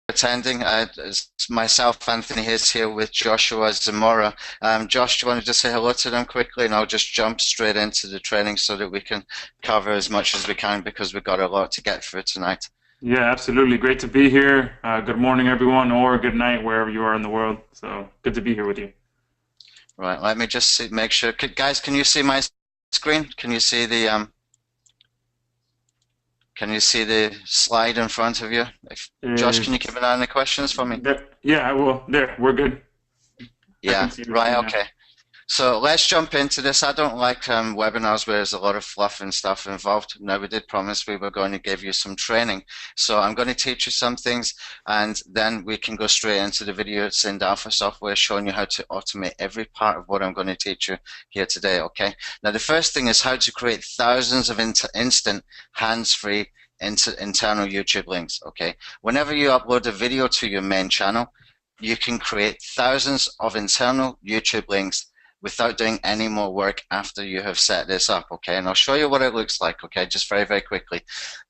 attending. It's myself, Anthony, is here with Joshua Zamora. Josh, do you want to just say hello to them quickly, and I'll just jump straight into the training so that we can cover as much as we can because we've got a lot to get through tonight. Yeah, absolutely. Great to be here. Good morning, everyone, or good night, wherever you are in the world. So good to be here with you. Right, let me just make sure. Guys, can you see my screen? Can you see the slide in front of you? Josh, can you keep an eye on the questions for me? Yeah, I will. There, we're good. Yeah, right, okay. So let's jump into this. I don't like webinars where there's a lot of fluff and stuff involved. Now, we did promise we were going to give you some training. So I'm going to teach you some things, and then we can go straight into the video. It's in Alpha software showing you how to automate every part of what I'm going to teach you here today, okay? Now, the first thing is how to create thousands of instant hands-free internal YouTube links, okay? Whenever you upload a video to your main channel, you can create thousands of internal YouTube links without doing any more work after you have set this up, okay? And I'll show you what it looks like, okay, just very, very quickly.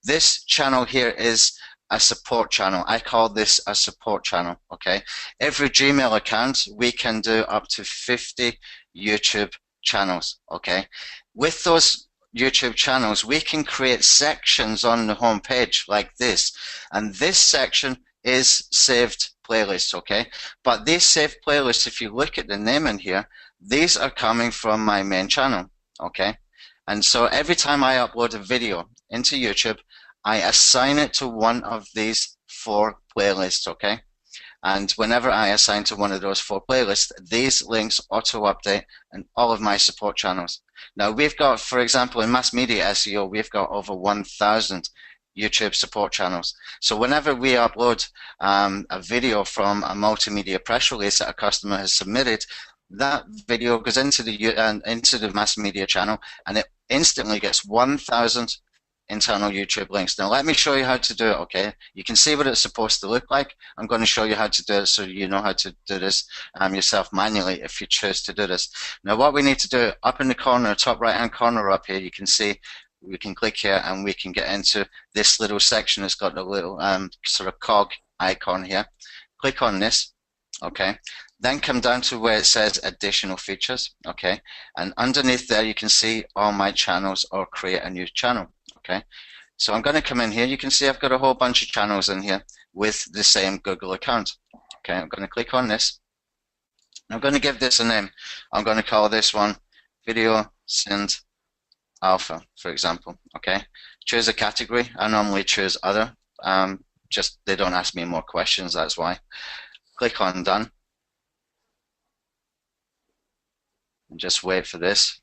This channel here is a support channel. I call this a support channel, okay? Every Gmail account, we can do up to 50 YouTube channels, okay? With those YouTube channels, we can create sections on the home page like this, and this section is saved playlists, okay? But these saved playlists, if you look at the name in here, these are coming from my main channel, okay? And so every time I upload a video into YouTube, I assign it to one of these 4 playlists, okay? And whenever I assign to one of those 4 playlists, these links auto-update in all of my support channels. Now, we've got, for example, in mass media SEO, we've got over 1,000 YouTube support channels. So whenever we upload a video from a multimedia press release that a customer has submitted, that video goes into the mass media channel, and it instantly gets 1,000 internal YouTube links. Now let me show you how to do it, okay? You can see what it's supposed to look like. I'm going to show you how to do it so you know how to do this yourself manually if you choose to do this. Now what we need to do, up in the corner, top right hand corner up here, you can see we can click here and we can get into this little section. It's got a little sort of cog icon here. Click on this, okay? Then come down to where it says additional features, okay? And underneath there you can see all my channels or create a new channel, okay? So I'm going to come in here. You can see I've got a whole bunch of channels in here with the same Google account, okay? I'm going to click on this. I'm going to give this a name. I'm going to call this one Video Synth Alpha, for example, okay? Choose a category. I normally choose other. Just they don't ask me more questions, that's why. Click on done. And just wait for this.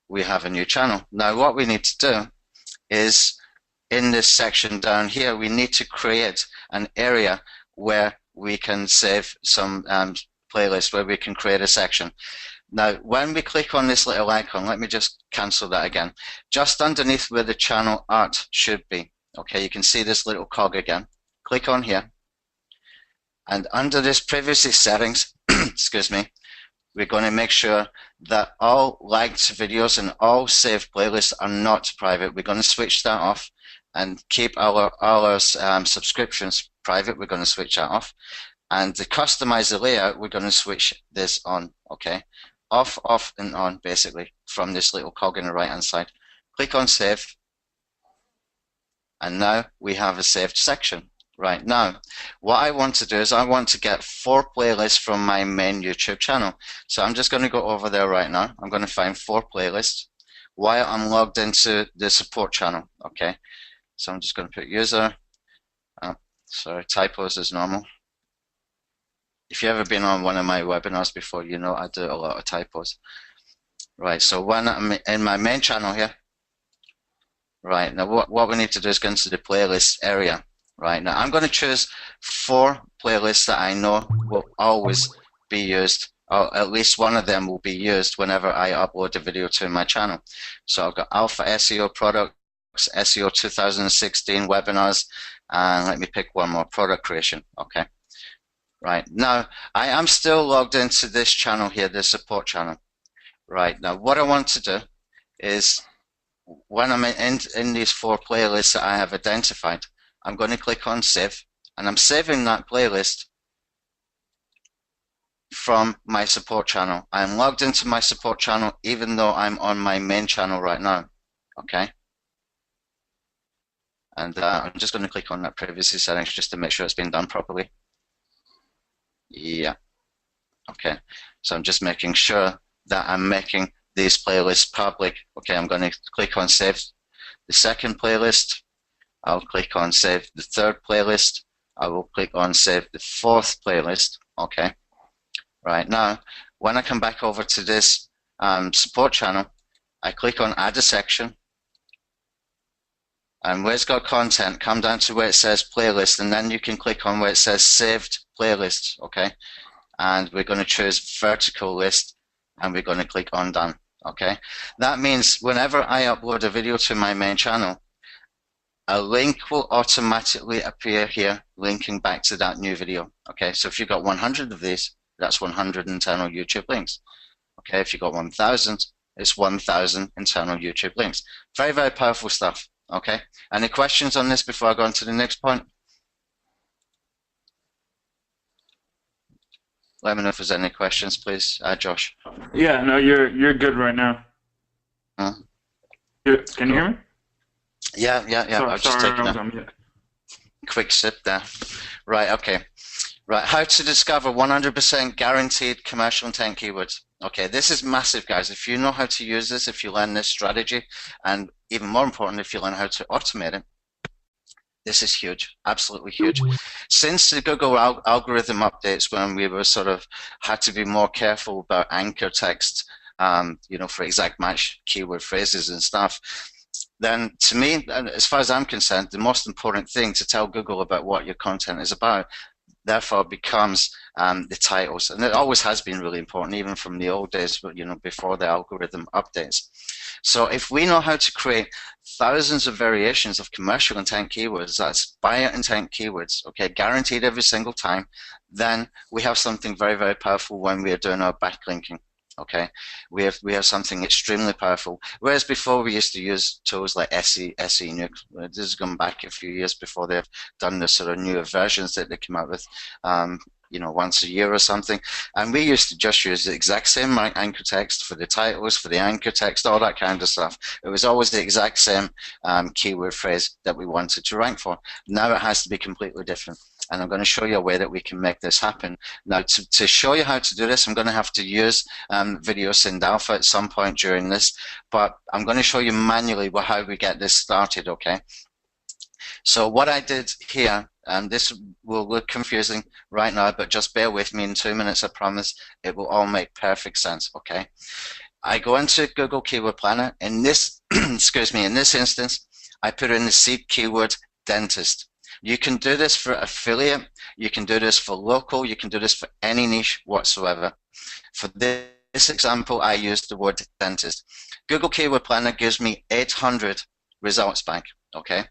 We have a new channel. Now what we need to do is in this section down here, we need to create an area where we can save some playlists, where we can create a section. Now when we click on this little icon, let me just cancel that again. Just underneath where the channel art should be, okay, you can see this little cog again. Click on here, and under this privacy settings, excuse me, we're going to make sure that all liked videos and all saved playlists are not private. We're going to switch that off and keep our subscriptions private. We're going to switch that off. And to customize the layout, we're going to switch this on, okay? Off, off, and on, basically, from this little cog in the right-hand side. Click on Save. And now we have a saved section. Right now, what I want to do is I want to get 4 playlists from my main YouTube channel. So I'm just going to go over there right now. I'm going to find 4 playlists while I'm logged into the support channel. Okay, so I'm just going to put user. Sorry, typos as normal. If you've ever been on one of my webinars before, you know I do a lot of typos. Right, so when I'm in my main channel here, right, now what we need to do is go into the playlist area. Right, now I'm going to choose 4 playlists that I know will always be used, or at least one of them will be used whenever I upload a video to my channel. So I've got Alpha SEO Products, SEO 2016 Webinars, and let me pick one more, Product Creation, okay. Right, now I am still logged into this channel here, the support channel. Right, now what I want to do is, when I'm in these 4 playlists that I have identified, I'm going to click on save, and I'm saving that playlist from my support channel. I'm logged into my support channel even though I'm on my main channel right now. Okay. And I'm just going to click on that privacy settings just to make sure it's been done properly. Yeah. Okay. So I'm just making sure that I'm making these playlists public. Okay. I'm going to click on save the second playlist. I'll click on save the third playlist. I will click on save the fourth playlist. Okay. Right now, when I come back over to this support channel, I click on add a section, and where it's got content, come down to where it says playlist, and then you can click on where it says saved playlists, okay? And we're going to choose vertical list, and we're going to click on done, okay? That means whenever I upload a video to my main channel, a link will automatically appear here, linking back to that new video, okay? So if you've got 100 of these, that's 100 internal YouTube links. Okay, if you got 1,000, it's 1,000 internal YouTube links. Very, very powerful stuff. Okay, any questions on this before I go on to the next point? Let me know if there's any questions, please, Josh. Yeah, no, you're good right now. Hmm? Can you hear me? Yeah. I've just taken a Yeah. quick sip there. Right, okay. Right, how to discover 100% guaranteed commercial intent keywords. Okay, this is massive, guys. If you know how to use this, if you learn this strategy, and even more important, if you learn how to automate it, this is huge, absolutely huge. Since the Google algorithm updates, when we were sort of had to be more careful about anchor text, for exact match keyword phrases and stuff, then to me, as far as I'm concerned, the most important thing to tell Google about what your content is about therefore becomes the titles, and it always has been really important, even from the old days, but before the algorithm updates. So if we know how to create thousands of variations of commercial intent keywords, that's buyer intent keywords, okay, guaranteed every single time, then we have something very, very powerful when we are doing our backlinking. Okay, we have something extremely powerful. Whereas before we used to use tools like SE Nuke. This has gone back a few years before they've done the sort of newer versions that they came out with, once a year or something. And we used to just use the exact same anchor text for the titles, for the anchor text, all that kind of stuff. It was always the exact same keyword phrase that we wanted to rank for. Now it has to be completely different. And I'm going to show you a way that we can make this happen. Now, to show you how to do this, I'm going to have to use Video Synced Alpha at some point during this, but I'm going to show you manually how we get this started, okay? So what I did here, and this will look confusing right now, but just bear with me in 2 minutes, I promise it will all make perfect sense, okay? I go into Google Keyword Planner. In this, excuse me, in this instance, I put in the seed keyword dentist. You can do this for affiliate, you can do this for local, you can do this for any niche whatsoever. For this example, I used the word dentist. Google Keyword Planner gives me 800 results back, okay?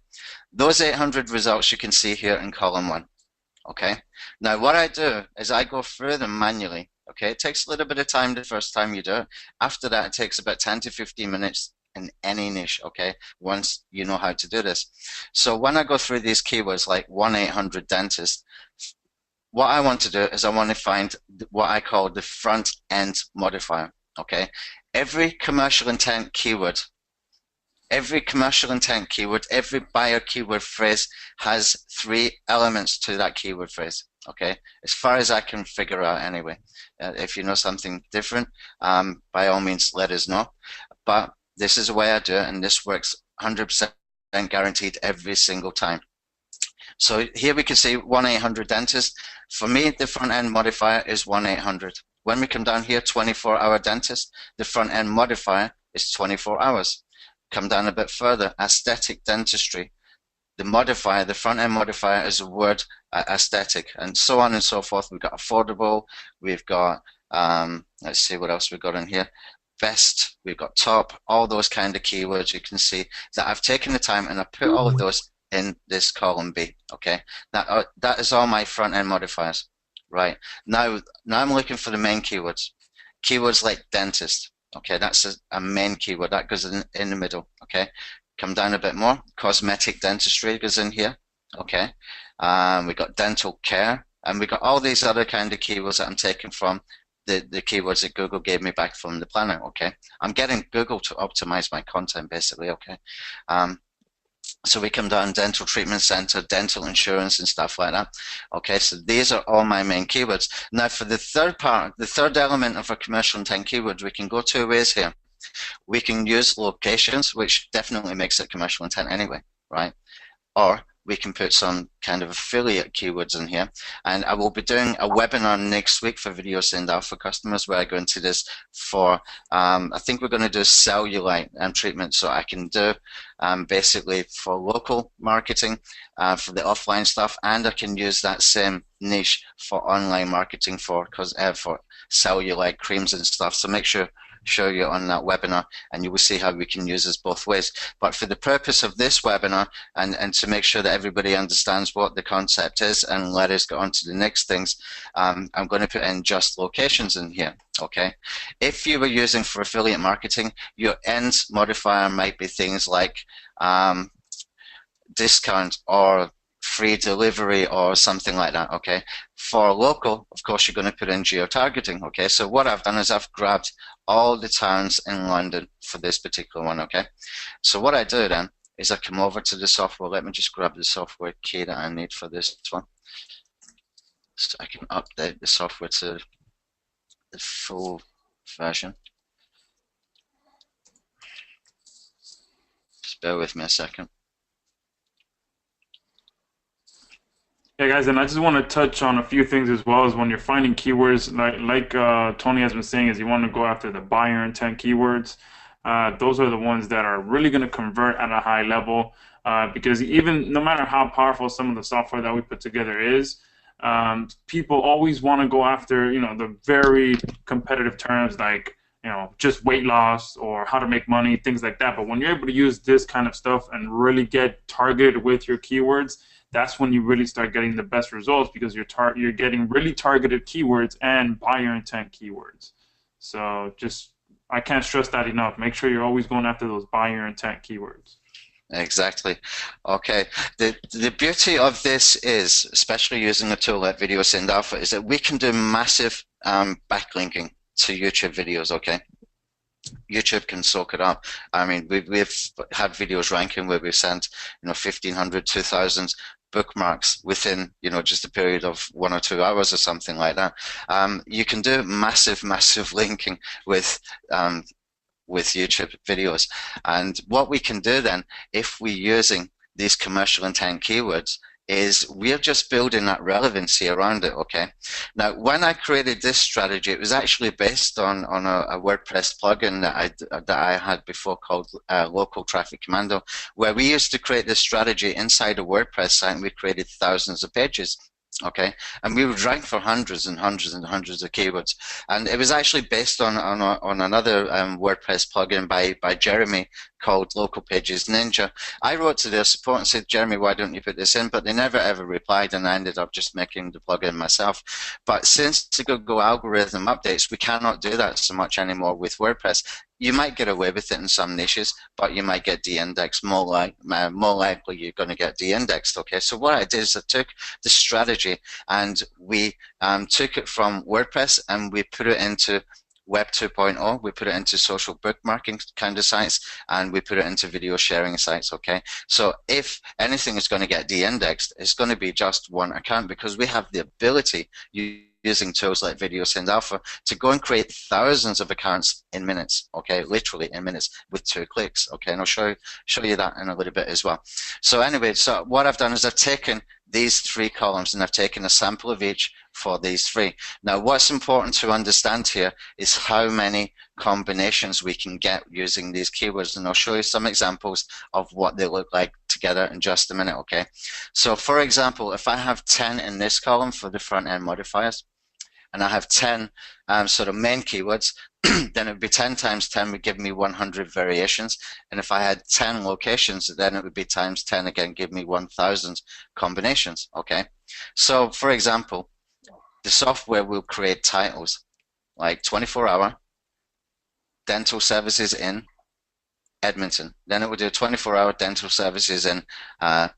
Those 800 results you can see here in column 1, okay? Now what I do is I go through them manually, okay? It takes a little bit of time the first time you do it. After that, it takes about 10 to 15 minutes in any niche, okay, once you know how to do this. So when I go through these keywords like 1-800 dentist, what I want to do is I want to find what I call the front end modifier, okay? Every commercial intent keyword, every buyer keyword phrase has 3 elements to that keyword phrase, okay? As far as I can figure out anyway. If you know something different, by all means let us know. But this is the way I do it, and this works 100% guaranteed every single time. So here we can see 1-800 dentist. For me, the front end modifier is 1-800. When we come down here, 24-hour dentist, the front end modifier is 24 hours. Come down a bit further, aesthetic dentistry. The front end modifier is the word aesthetic, and so on and so forth. We've got affordable, we've got, let's see what else we've got in here. Best, we've got top, all those kind of keywords. You can see that I've taken the time and I put all of those in this column B, okay? That is all my front end modifiers, right? Now I'm looking for the main keywords. Keywords like dentist, okay? That's a main keyword, that goes in the middle, okay? Come down a bit more, cosmetic dentistry goes in here, Okay. We got dental care, and we got all these other kind of keywords that I'm taking from the keywords that Google gave me back from the planner. Okay. I'm getting Google to optimize my content basically. Okay. Um, so we come down dental treatment center, dental insurance and stuff like that. Okay, so these are all my main keywords. Now for the third part, the third element of a commercial intent keyword, we can go two ways here. We can use locations, which definitely makes it commercial intent anyway, right? Or we can put some kind of affiliate keywords in here. And I will be doing a webinar next week for Video Send Alpha customers where I go into this for, I think we're going to do cellulite treatment. So I can do basically for local marketing, for the offline stuff, and I can use that same niche for online marketing for cellulite creams and stuff. So make sure show you on that webinar and you will see how we can use this both ways. But for the purpose of this webinar and to make sure that everybody understands what the concept is and let us go on to the next things, I'm going to put in just locations in here. Okay, if you were using for affiliate marketing, your end modifier might be things like discount or free delivery or something like that. Okay, for local, of course, you're going to put in geo-targeting. Okay, so what I've done is I've grabbed all the towns in London for this particular one. Okay, so what I do then is I come over to the software. Let me just grab the software key that I need for this one, so I can update the software to the full version. Just bear with me a second. Yeah, guys, and I just want to touch on a few things as well as when you're finding keywords, like Tony has been saying, is you want to go after the buyer intent keywords. Those are the ones that are really going to convert at a high level, because even no matter how powerful some of the software that we put together is, people always want to go after, the very competitive terms like, just weight loss or how to make money, things like that. But when you're able to use this kind of stuff and really get targeted with your keywords, that's when you really start getting the best results because you're getting really targeted keywords and buyer intent keywords. So just I can't stress that enough. Make sure you're always going after those buyer intent keywords. Exactly. Okay. The beauty of this is, especially using a tool like Video Send Alpha, is that we can do massive backlinking to YouTube videos. Okay. YouTube can soak it up. I mean, we've had videos ranking where we've sent 1,500, 2,000 bookmarks within just a period of 1 or 2 hours or something like that. You can do massive linking with YouTube videos. And what we can do then, if we're using these commercial intent keywords, is we're just building that relevancy around it. Okay. Now, when I created this strategy, it was actually based on a WordPress plugin that I had before called Local Traffic Commando, where we used to create this strategy inside a WordPress site, and we created thousands of pages. Okay, and we would rank for hundreds and hundreds and hundreds of keywords, and it was actually based on another WordPress plugin by Jeremy called Local Pages Ninja. I wrote to their support and said, Jeremy, why don't you put this in? But they never ever replied, and I ended up just making the plugin myself. But since the Google algorithm updates, we cannot do that so much anymore with WordPress. You might get away with it in some niches, but you might get de-indexed. More likely you're going to get de-indexed. Okay, so what I did is I took the strategy and we took it from WordPress and we put it into Web 2.0, we put it into social bookmarking kind of sites, and we put it into video sharing sites. Okay, so if anything is going to get de-indexed, it's going to be just one account because we have the ability, using tools like Video Send Alpha, to go and create thousands of accounts in minutes. Okay, literally in minutes with 2 clicks. Okay, and I'll show you that in a little bit as well. So anyway, so what I've done is I've taken these 3 columns and I've taken a sample of each for these 3. Now, what's important to understand here is how many combinations we can get using these keywords, and I'll show you some examples of what they look like together in just a minute. Okay, so for example, if I have 10 in this column for the front end modifiers, and I have 10 sort of main keywords, then it would be 10 times 10 would give me 100 variations. And if I had 10 locations, then it would be times 10 again, give me 1,000 combinations. Okay, so for example, the software will create titles like 24-hour, dental services in, Edmonton. Then it will do 24-hour dental services in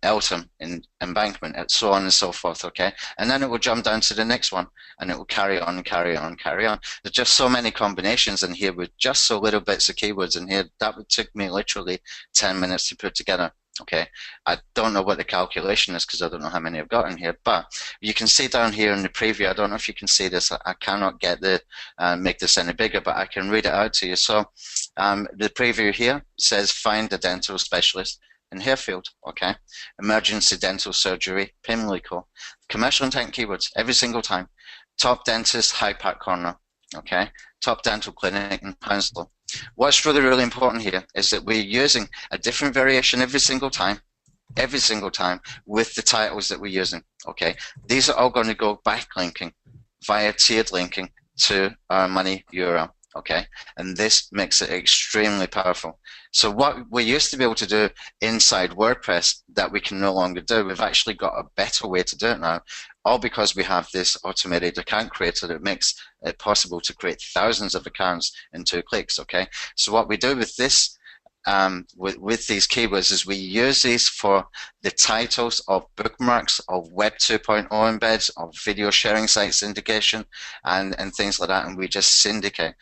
Eltham, in Embankment, and so on and so forth, okay? And then it will jump down to the next one, and it will carry on, carry on, carry on. There's just so many combinations in here with just so little bits of keywords in here. That would take me literally 10 minutes to put together. Okay, I don't know what the calculation is because I don't know how many I've got in here, but you can see down here in the preview, I don't know if you can see this, I cannot get the make this any bigger, but I can read it out to you. So the preview here says find a dental specialist in Harefield, okay? Emergency dental surgery, Pimlico. Commercial intent keywords every single time. Top dentist, High Park Corner, okay? Top dental clinic in Hounslow. What's really, really important here is that we're using a different variation every single time with the titles that we're using, okay? These are all going to go backlinking via tiered linking to our money URL, okay? And this makes it extremely powerful. So what we used to be able to do inside WordPress that we can no longer do, we've actually got a better way to do it now, all because we have this automated account creator that makes it possible to create thousands of accounts in 2 clicks, okay? So what we do with this, with these keywords is we use these for the titles of bookmarks, of Web 2.0 embeds, of video sharing site syndication, and things like that, and we just syndicate.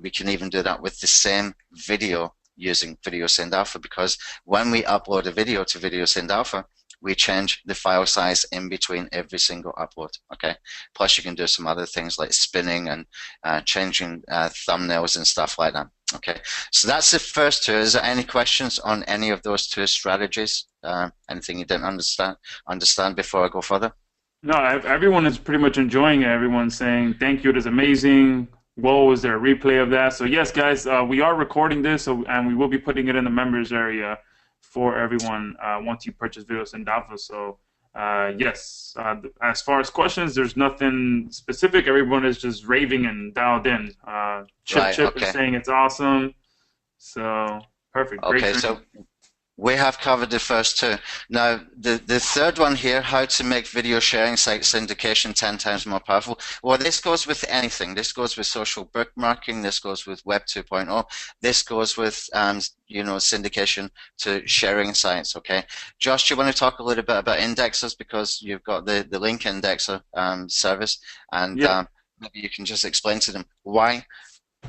We can even do that with the same video using Video Send Alpha, because when we upload a video to Video Send Alpha, we change the file size in between every single upload, okay? Plus you can do some other things like spinning and changing thumbnails and stuff like that, okay? So that's the first 2. Is there any questions on any of those 2 strategies? Anything you didn't understand before I go further? No, everyone is pretty much enjoying it. Everyone's saying, thank you, it is amazing. Whoa, is there a replay of that? So yes, guys, we are recording this, and we will be putting it in the members area for everyone once you purchase Video Send Alpha. So yes, as far as questions, there's nothing specific. Everyone is just raving and dialed in. Chip is saying it's awesome. So perfect. Okay, so we have covered the first 2. Now, the third one here, how to make video sharing site syndication 10 times more powerful. Well, this goes with anything. This goes with social bookmarking. This goes with Web 2.0. This goes with, you know, syndication to sharing sites, okay? Josh, do you want to talk a little bit about indexers, because you've got the link indexer service, and maybe you can just explain to them why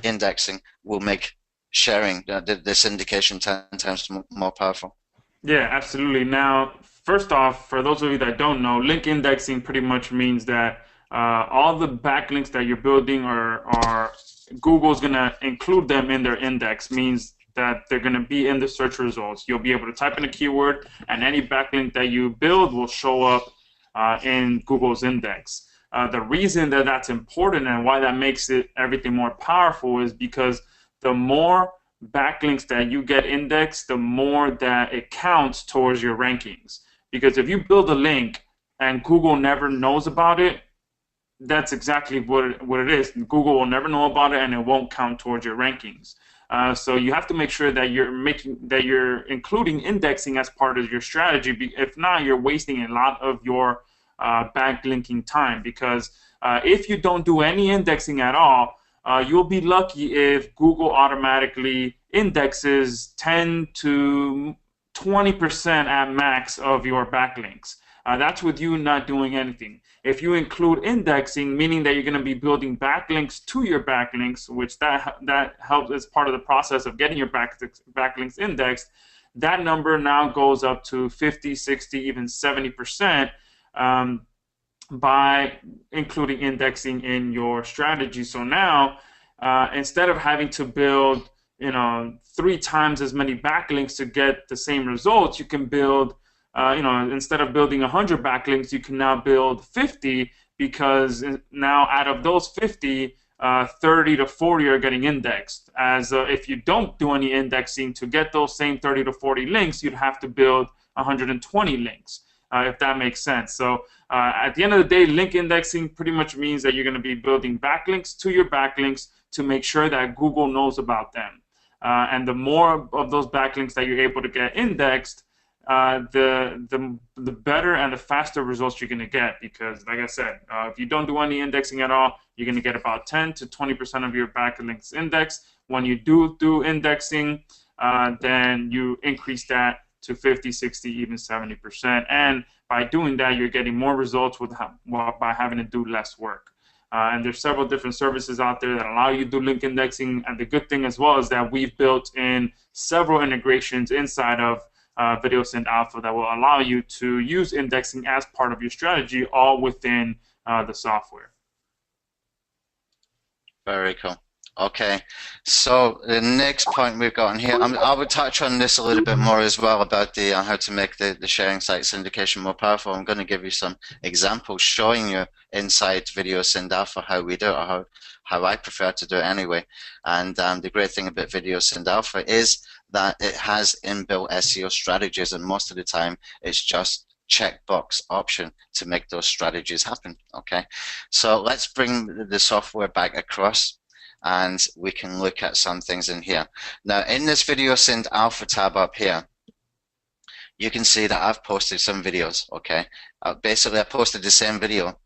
indexing will make sharing the syndication 10 times more powerful. Yeah, absolutely. Now, first off, for those of you that don't know, link indexing pretty much means that all the backlinks that you're building are Google's going to include them in their index, means that they're going to be in the search results. You'll be able to type in a keyword, and any backlink that you build will show up in Google's index. The reason that that's important and why that makes it everything more powerful is because the more backlinks that you get indexed, the more that it counts towards your rankings. Because if you build a link and Google never knows about it, that's exactly what it is. Google will never know about it, and it won't count towards your rankings. So you have to make sure that you're including indexing as part of your strategy. If not, you're wasting a lot of your backlinking time. Because if you don't do any indexing at all, you'll be lucky if Google automatically indexes 10 to 20% at max of your backlinks. That's with you not doing anything. If you include indexing, meaning that you're going to be building backlinks to your backlinks, which that helps as part of the process of getting your backlinks indexed, that number now goes up to 50, 60, even 70%. By including indexing in your strategy. So now, instead of having to build, 3 times as many backlinks to get the same results, you can build, instead of building 100 backlinks, you can now build 50, because now out of those 50, 30 to 40 are getting indexed. As if you don't do any indexing, to get those same 30 to 40 links, you'd have to build 120 links. If that makes sense. So at the end of the day, link indexing pretty much means that you're going to be building backlinks to your backlinks to make sure that Google knows about them. And the more of those backlinks that you're able to get indexed, the better and the faster results you're going to get. Because, like I said, if you don't do any indexing at all, you're going to get about 10 to 20% of your backlinks indexed. When you do indexing, then you increase that to 50, 60, even 70%. And by doing that, you're getting more results by having to do less work. And there's several different services out there that allow you to do link indexing. And the good thing as well is that we've built in several integrations inside of VideoSend Alpha that will allow you to use indexing as part of your strategy, all within the software. Very cool. Okay, so the next point we've got in here, I would touch on this a little bit more as well about the how to make the sharing site syndication more powerful. I'm going to give you some examples showing you inside VideoSend Alpha how we do it, or how I prefer to do it anyway. And the great thing about VideoSend Alpha is that it has inbuilt SEO strategies, and most of the time it's just checkbox option to make those strategies happen. Okay, so let's bring the software back across and we can look at some things in here. Now in this VideoSend Alpha tab up here, you can see that I've posted some videos. Okay, basically I posted the same video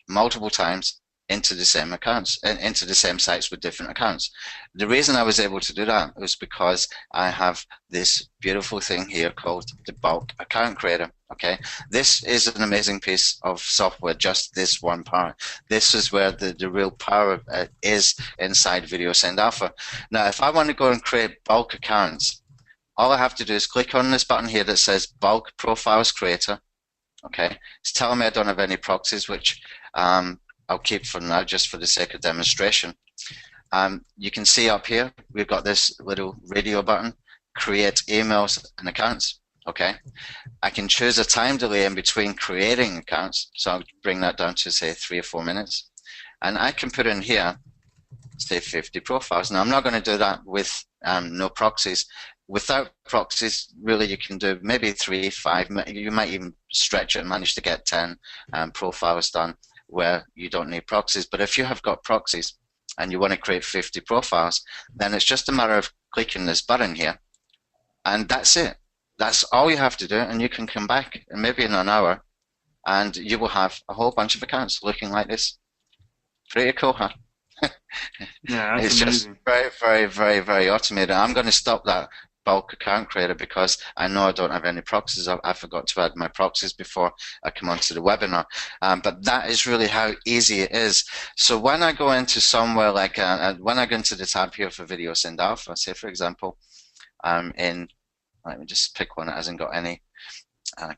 multiple times into the same accounts, into the same sites with different accounts. The reason I was able to do that was because I have this beautiful thing here called the bulk account creator. Okay, this is an amazing piece of software, just this one part. This is where the real power is inside VideoSend Alpha. Now if I want to go and create bulk accounts, all I have to do is click on this button here that says bulk profiles creator. Okay, it's telling me I don't have any proxies, which I'll keep for now just for the sake of demonstration. You can see up here we've got this little radio button, create emails and accounts. Okay, I can choose a time delay in between creating accounts, so I'll bring that down to say 3 or 4 minutes, and I can put in here say 50 profiles. Now I'm not going to do that with no proxies. Without proxies, really you can do maybe 3, 5, you might even stretch it and manage to get 10 profiles done where you don't need proxies. But if you have got proxies and you want to create 50 profiles, then it's just a matter of clicking this button here, and that's it. That's all you have to do, and you can come back and maybe in an hour and you will have a whole bunch of accounts looking like this. Pretty cool, huh? Yeah, that's it's amazing. just very, very, very, very automated. I'm going to stop that bulk account creator because I know I don't have any proxies. I forgot to add my proxies before I come onto the webinar. But that is really how easy it is. So when I go into somewhere like, when I go into the tab here for VideoSend Alpha, say for example, let me just pick one that hasn't got any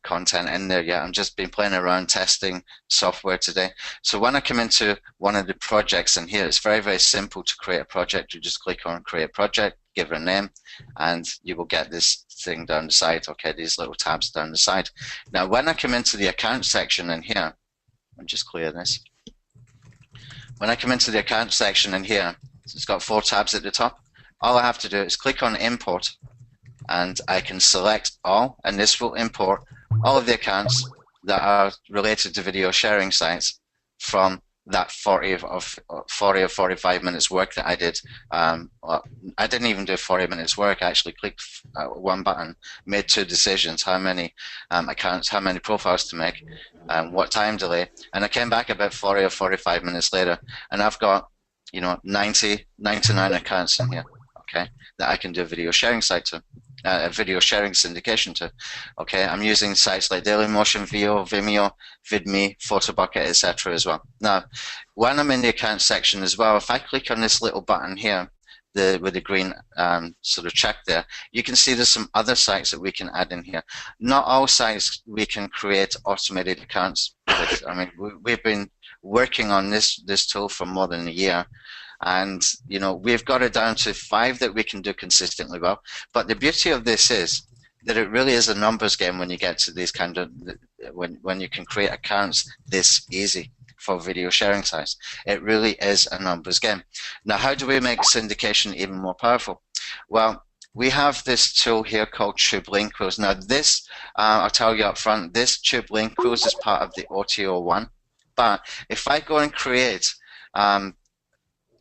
content in there yet. I'm just been playing around testing software today. So when I come into one of the projects in here, it's very, very simple to create a project. You just click on create project, give it a name, and you will get this thing down the side. Okay, these little tabs down the side. Now when I come into the account section in here, I'll just clear this. When I come into the account section in here, it's got 4 tabs at the top. All I have to do is click on import, and I can select all, and this will import all of the accounts that are related to video sharing sites from that 40 or 45 minutes work that I did. Well, I didn't even do 40 minutes work. I actually clicked one button, made 2 decisions, how many accounts, how many profiles to make, what time delay, and I came back about 40 or 45 minutes later, and I've got 99 accounts in here, okay, that I can do a video sharing site to. A video sharing syndication to. Okay, I'm using sites like Dailymotion, VO, Vimeo, VidMe, Photobucket, etc. as well. Now, when I'm in the account section as well, if I click on this little button here, with the green sort of check there, you can see there's some other sites that we can add in here. Not all sites we can create automated accounts with. I mean, we've been working on this tool for more than a year. And we've got it down to 5 that we can do consistently well. But the beauty of this is that it really is a numbers game when you get to these kind of when you can create accounts this easy for video sharing sites. It really is a numbers game. Now, how do we make syndication even more powerful? Well, we have this tool here called Tube Link Wheels. Now, this I'll tell you up front, this Tube Link Wheels is part of the OTO1. But if I go and create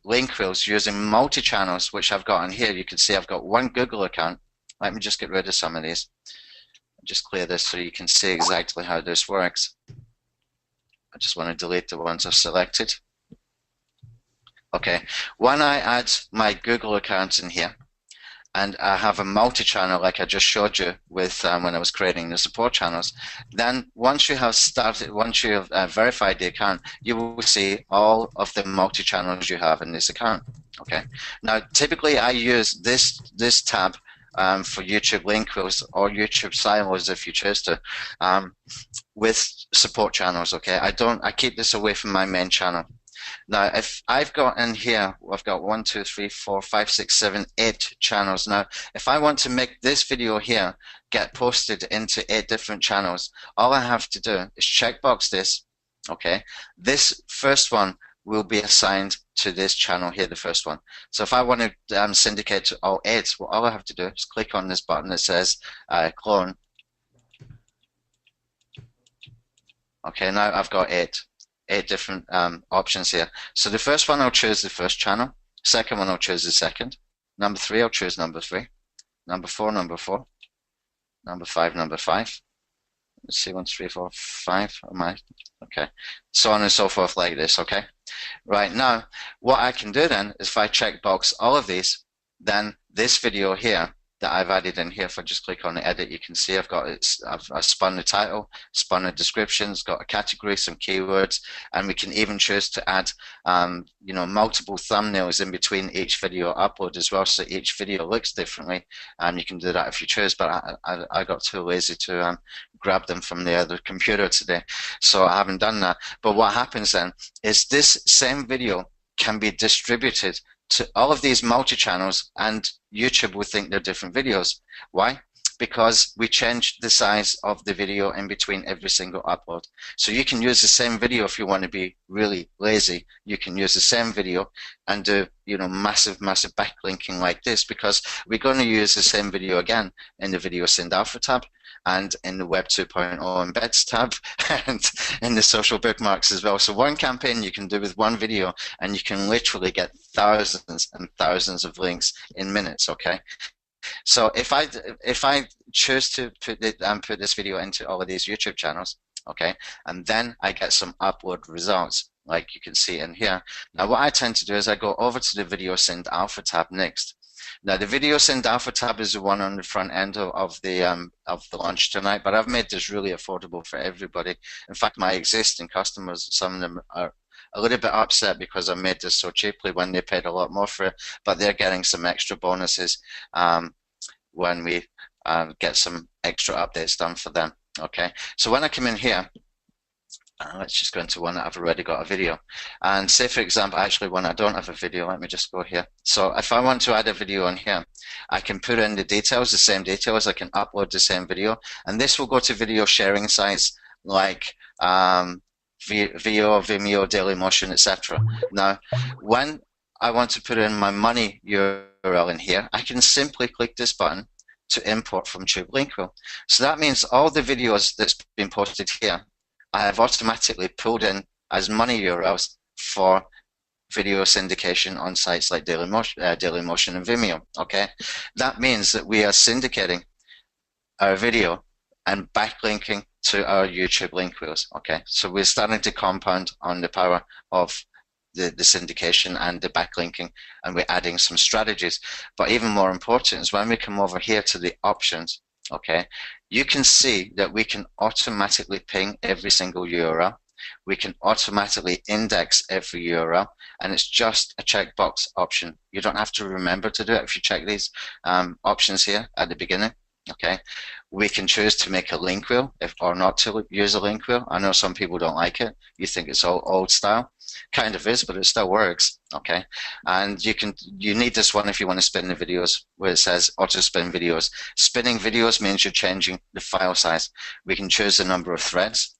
link wheels using multi-channels, which I've got on here, you can see I've got 1 Google account. Let me just get rid of some of these. Just clear this so you can see exactly how this works. I just want to delete the ones I've selected. Okay, when I add my Google account in here, and I have a multi-channel like I just showed you with when I was creating the support channels, then once you have started, once you have verified the account, you will see all of the multi-channels you have in this account. Okay. Now, typically I use this tab for YouTube link wheels or YouTube silos if you choose to, with support channels. Okay. I keep this away from my main channel. Now, if I've got in here, I've got 1, 2, 3, 4, 5, 6, 7, 8 channels. Now, if I want to make this video here get posted into 8 different channels, all I have to do is checkbox this. Okay, this first one will be assigned to this channel here, the first one. So if I want to syndicate to all 8, well, all I have to do is click on this button that says clone. Okay, now I've got 8 different options here. So the first one, I'll choose the first channel. Second one, I'll choose the second. Number 3, I'll choose number 3. Number 4, number 4. Number 5, number 5. Let's see, 1, 2, 3, 4, 5. Am I? Okay. So on and so forth like this, okay? Right, now, what I can do then is if I check box all of these, then this video here that I've added in here, if I just click on the edit, you can see I've spun the title, spun the description, it's got a category, some keywords, and we can even choose to add multiple thumbnails in between each video upload as well, so each video looks differently. You can do that if you choose, but I got too lazy to grab them from the other computer today, so I haven't done that. But what happens then is this same video can be distributed to all of these multi-channels, and YouTube will think they're different videos. Why? Because we changed the size of the video in between every single upload. So you can use the same video if you want to be really lazy. You can use the same video and do massive backlinking like this, because we're going to use the same video again in the Video Send Alpha tab, and in the Web 2.0 embeds tab, and in the social bookmarks as well. So one campaign you can do with one video, and you can literally get thousands and thousands of links in minutes. Okay. So if I choose to put this video into all of these YouTube channels, okay, and then I get some upload results, like you can see in here. Now, what I tend to do is I go over to the Video Send Alpha tab next. Now, the Video Send Alpha tab is the one on the front end of the launch tonight, but I've made this really affordable for everybody. In fact, my existing customers, some of them are a little bit upset because I made this so cheaply when they paid a lot more for it, but they're getting some extra bonuses when we get some extra updates done for them. Okay, so when I come in here, let's just go into one that I've already got a video, and say for example, actually when I don't have a video, let me just go here. So if I want to add a video on here, I can put in the details, the same details, I can upload the same video, and this will go to video sharing sites like Vimeo, Dailymotion, etc. Now, when I want to put in my money URL in here, I can simply click this button to import from Tube Link Wheel. So that means all the videos that's been posted here, I have automatically pulled in as money URLs for video syndication on sites like Dailymotion and Vimeo. Okay, that means that we are syndicating our video and backlinking to our YouTube link wheels. Okay, so we're starting to compound on the power of the syndication and the backlinking, and we're adding some strategies. But even more important is when we come over here to the options, okay, you can see that we can automatically ping every single URL. We can automatically index every URL, and it's just a checkbox option. You don't have to remember to do it if you check these options here at the beginning. Okay, we can choose to make a link wheel or not to use a link wheel. I know some people don't like it. You think it's all old style. Kind of is, but it still works. Okay, and you need this one if you want to spin the videos where it says auto spin videos. Spinning videos means you're changing the file size. We can choose the number of threads.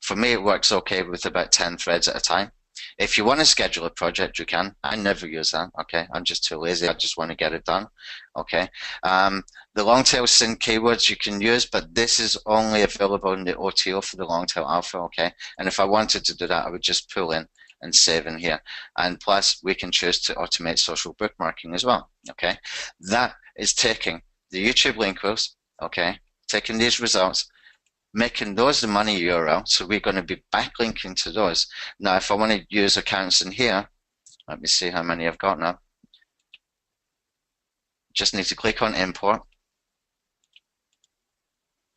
For me, it works okay with about 10 threads at a time. If you want to schedule a project, you can. I never use that. Okay, I'm just too lazy. I just want to get it done. Okay, the long tail sync keywords you can use, but this is only available in the OTO for the long tail alpha. Okay, and if I wanted to do that, I would just pull in and save in here. And plus, we can choose to automate social bookmarking as well. Okay, that is taking the YouTube link wheels. Okay, taking these results, making those the money URL, so we're going to be backlinking to those. Now, if I want to use accounts in here, let me see how many I've got now. just need to click on import,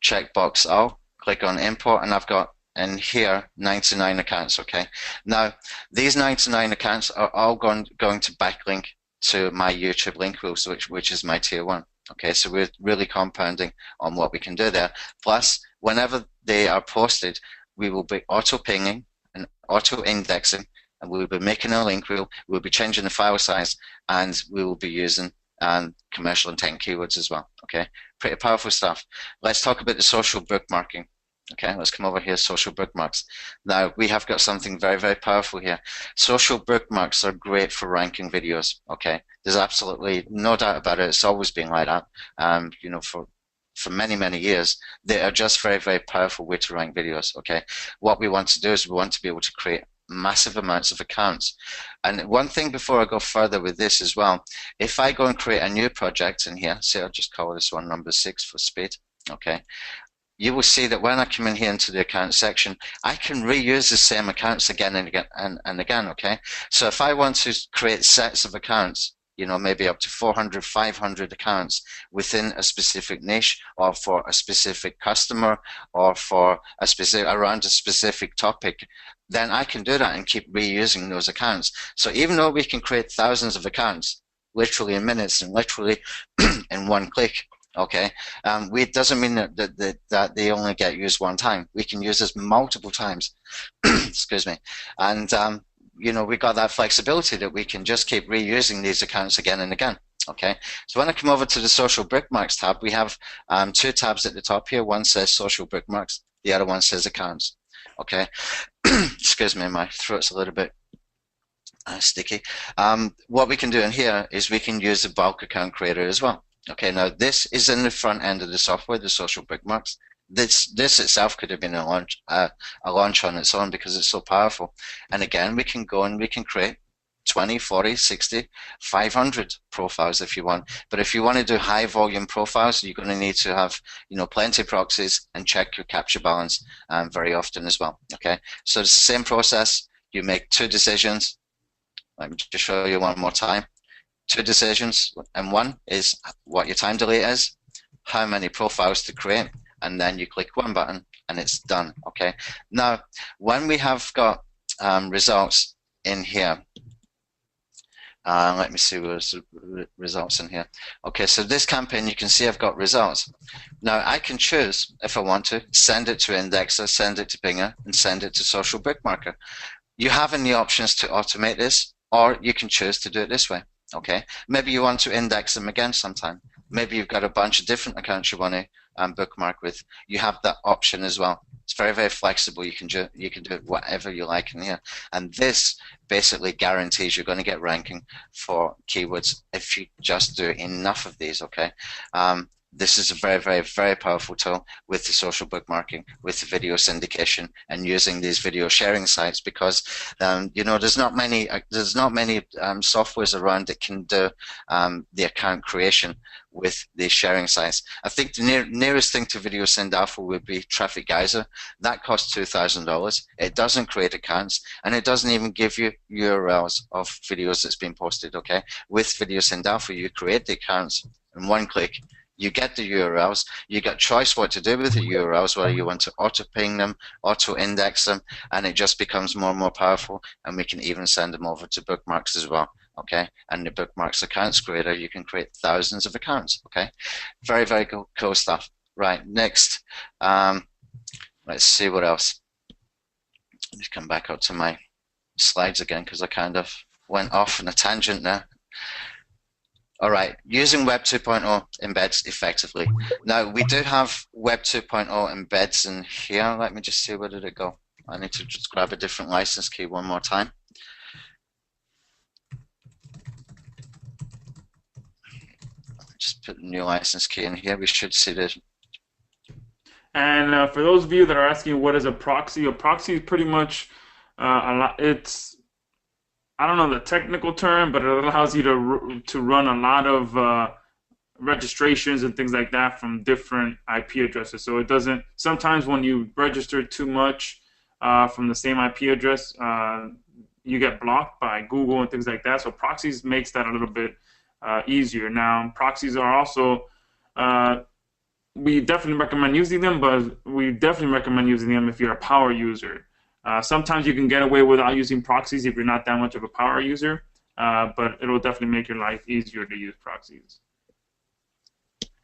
checkbox all, click on import, and I've got in here 99 accounts. Okay, now these 99 accounts are all going to backlink to my YouTube link rules, which is my tier 1. Okay, so we're really compounding on what we can do there. Plus, whenever they are posted, we will be auto pinging and auto indexing, and we will be making a link rule, we'll be changing the file size, and we will be using commercial intent keywords as well. Okay, pretty powerful stuff. Let's talk about the social bookmarking. Okay, let's come over here, social bookmarks. Now, we have got something very, very powerful here. Social bookmarks are great for ranking videos, okay? There's absolutely no doubt about it. It's always been like that, you know, for many, many years. They are just very, very powerful way to rank videos, okay? What we want to do is we want to be able to create massive amounts of accounts. And one thing before I go further with this as well, if I go and create a new project in here, say I'll just call this one number 6 for speed, okay? You will see that when I come in here into the account section, I can reuse the same accounts again and again and again, okay? So if I want to create sets of accounts, you know, maybe up to 400, 500 accounts within a specific niche or for a specific customer or for a specific, around a specific topic, then I can do that and keep reusing those accounts. So even though we can create thousands of accounts, literally in minutes and literally in one click, okay, it doesn't mean that they only get used one time. We can use this multiple times. Excuse me, and you know, we got that flexibility that we can just keep reusing these accounts again and again. Okay, so when I come over to the social bookmarks tab, we have 2 tabs at the top here. One says social bookmarks, the other one says accounts. Okay, excuse me, my throat's a little bit sticky. What we can do in here is we can use the bulk account creator as well. Okay, now this is in the front end of the software, the social bookmarks. This itself could have been a launch on its own because it's so powerful. And again, we can go and we can create 20, 40, 60, 500 profiles if you want. But if you want to do high volume profiles, you're going to need to have, you know, plenty of proxies and check your capture balance very often as well. Okay, so it's the same process. You make 2 decisions. Let me just show you one more time. 2 decisions, and one is what your time delay is, how many profiles to create, and then you click one button and it's done. Okay, now when we have got results in here, let me see where's the results in here. Okay, so this campaign, you can see I've got results. Now I can choose, if I want to, send it to Indexer, send it to Binger, and send it to Social Bookmarker. You have any options to automate this, or you can choose to do it this way. Okay, maybe you want to index them again sometime. Maybe you've got a bunch of different accounts you want to bookmark with. You have that option as well. It's very, very flexible. You can do whatever you like in here. And this basically guarantees you're going to get ranking for keywords if you just do enough of these, okay? This is a very, very, very powerful tool with the social bookmarking, with the video syndication, and using these video sharing sites because you know, there's not many softwares around that can do the account creation with these sharing sites. I think the nearest thing to Video Send Alpha would be Traffic Geyser. That costs $2,000. It doesn't create accounts, and it doesn't even give you URLs of videos that's been posted. Okay, with Video Send Alpha, you create the accounts in one click. You get the URLs, you get choice what to do with the URLs, whether you want to auto-ping them, auto-index them, and it just becomes more and more powerful, and we can even send them over to bookmarks as well, okay? And the bookmarks accounts creator, you can create thousands of accounts, okay? Very, very cool stuff. Right, next, let's see what else. Let me come back up to my slides again because I kind of went off on a tangent there. All right, using Web 2.0 embeds effectively. Now, we do have Web 2.0 embeds in here. Let me just see, where did it go? I need to just grab a different license key one more time. Just put a new license key in here. We should see this. And for those of you that are asking what is a proxy is pretty much it's, I don't know the technical term, but it allows you to run a lot of registrations and things like that from different IP addresses. So it doesn't, sometimes when you register too much from the same IP address, you get blocked by Google and things like that. So proxies makes that a little bit easier. Now, proxies are also we definitely recommend using them, but we definitely recommend using them if you're a power user. Sometimes you can get away without using proxies if you're not that much of a power user, but it'll definitely make your life easier to use proxies.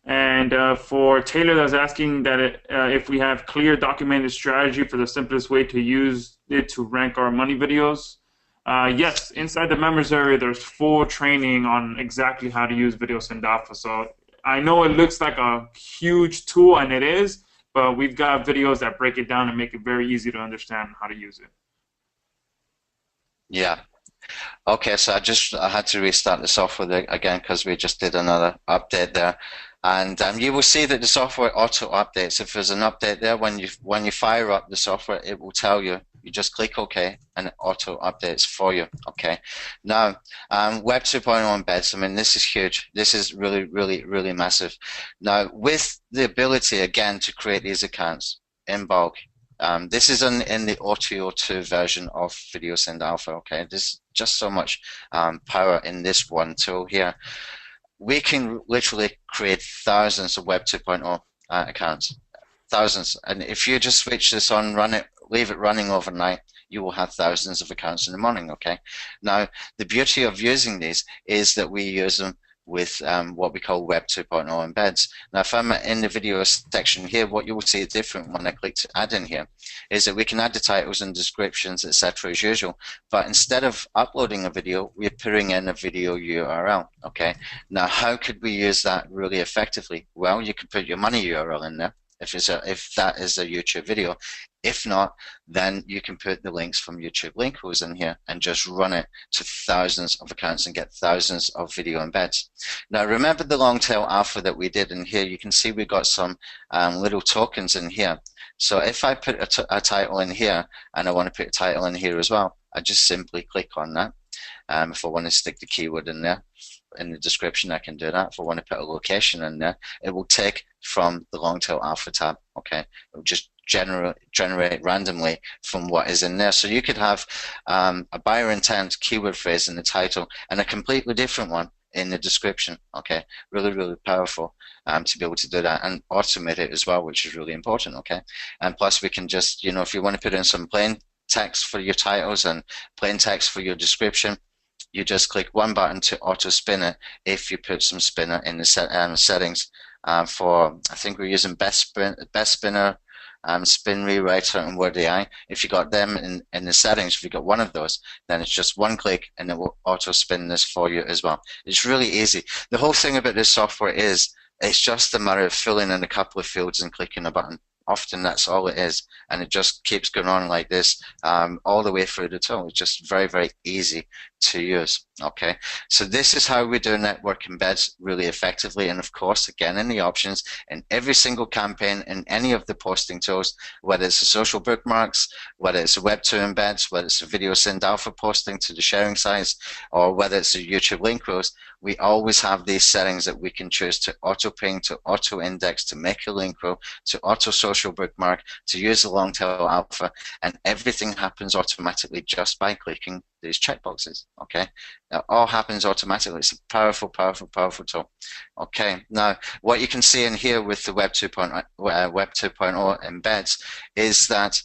And for Taylor, that's asking that if we have clear documented strategy for the simplest way to use it to rank our money videos. Yes, inside the members area, there's full training on exactly how to use Video Send Alpha. So I know it looks like a huge tool, and it is, but we've got videos that break it down and make it very easy to understand how to use it. Yeah. Okay, so I had to restart the software again because we just did another update there, and you will see that the software auto updates. If there's an update there, when you fire up the software, it will tell you. You just click OK, and it auto updates for you. Okay. Now, Web 2.0 embeds. I mean, this is huge. This is really, really, really massive. Now, with the ability again to create these accounts in bulk. This is in the OTO2 version of Video Send Alpha, okay? There's just so much power in this one tool here. We can literally create thousands of Web 2.0 accounts, thousands. And if you just switch this on, run it, leave it running overnight, you will have thousands of accounts in the morning, okay? Now, the beauty of using these is that we use them with what we call Web 2.0 embeds. Now, if I'm in the video section here, what you will see is different when I click to add in here, is that we can add the titles and descriptions, etc. as usual, but instead of uploading a video, we're putting in a video URL, okay? Now, how could we use that really effectively? Well, you could put your money URL in there, if that is a YouTube video. If not, then you can put the links from YouTube link hooks in here and just run it to thousands of accounts and get thousands of video embeds. Now, remember the long tail alpha that we did in here? You can see we got some little tokens in here. So if I put a title in here and I want to put a title in here as well, I just simply click on that. If I want to stick the keyword in there, in the description, I can do that. If I want to put a location in there, it will take from the long tail alpha tab, okay? It will just generate randomly from what is in there. So you could have a buyer intent keyword phrase in the title and a completely different one in the description, okay? Really, really powerful to be able to do that and automate it as well, which is really important, okay? And plus we can just, if you want to put in some plain text for your titles and plain text for your description, you just click one button to auto spin it if you put some spinner in the settings for, I think we're using best spinner, spin rewriter, and word AI. If you got them in the settings, if you got one of those, then it's just one click and it will auto spin this for you as well. It's really easy. The whole thing about this software is it's just a matter of filling in a couple of fields and clicking a button. Often that's all it is, and it just keeps going on like this all the way through the tool. It's just very, very easy to use. Okay, so this is how we do network embeds really effectively, and of course, again, in the options, in every single campaign, in any of the posting tools, whether it's the social bookmarks, whether it's a Web2 embeds, whether it's a Video Send Alpha posting to the sharing sites, or whether it's a YouTube link rows, we always have these settings that we can choose to auto ping, to auto index, to make a link row, to auto social bookmark, to use the long tail alpha, and everything happens automatically just by clicking these checkboxes. Okay, it all happens automatically. It's a powerful, powerful, powerful tool. Okay, now what you can see in here with the Web 2.0 embeds is that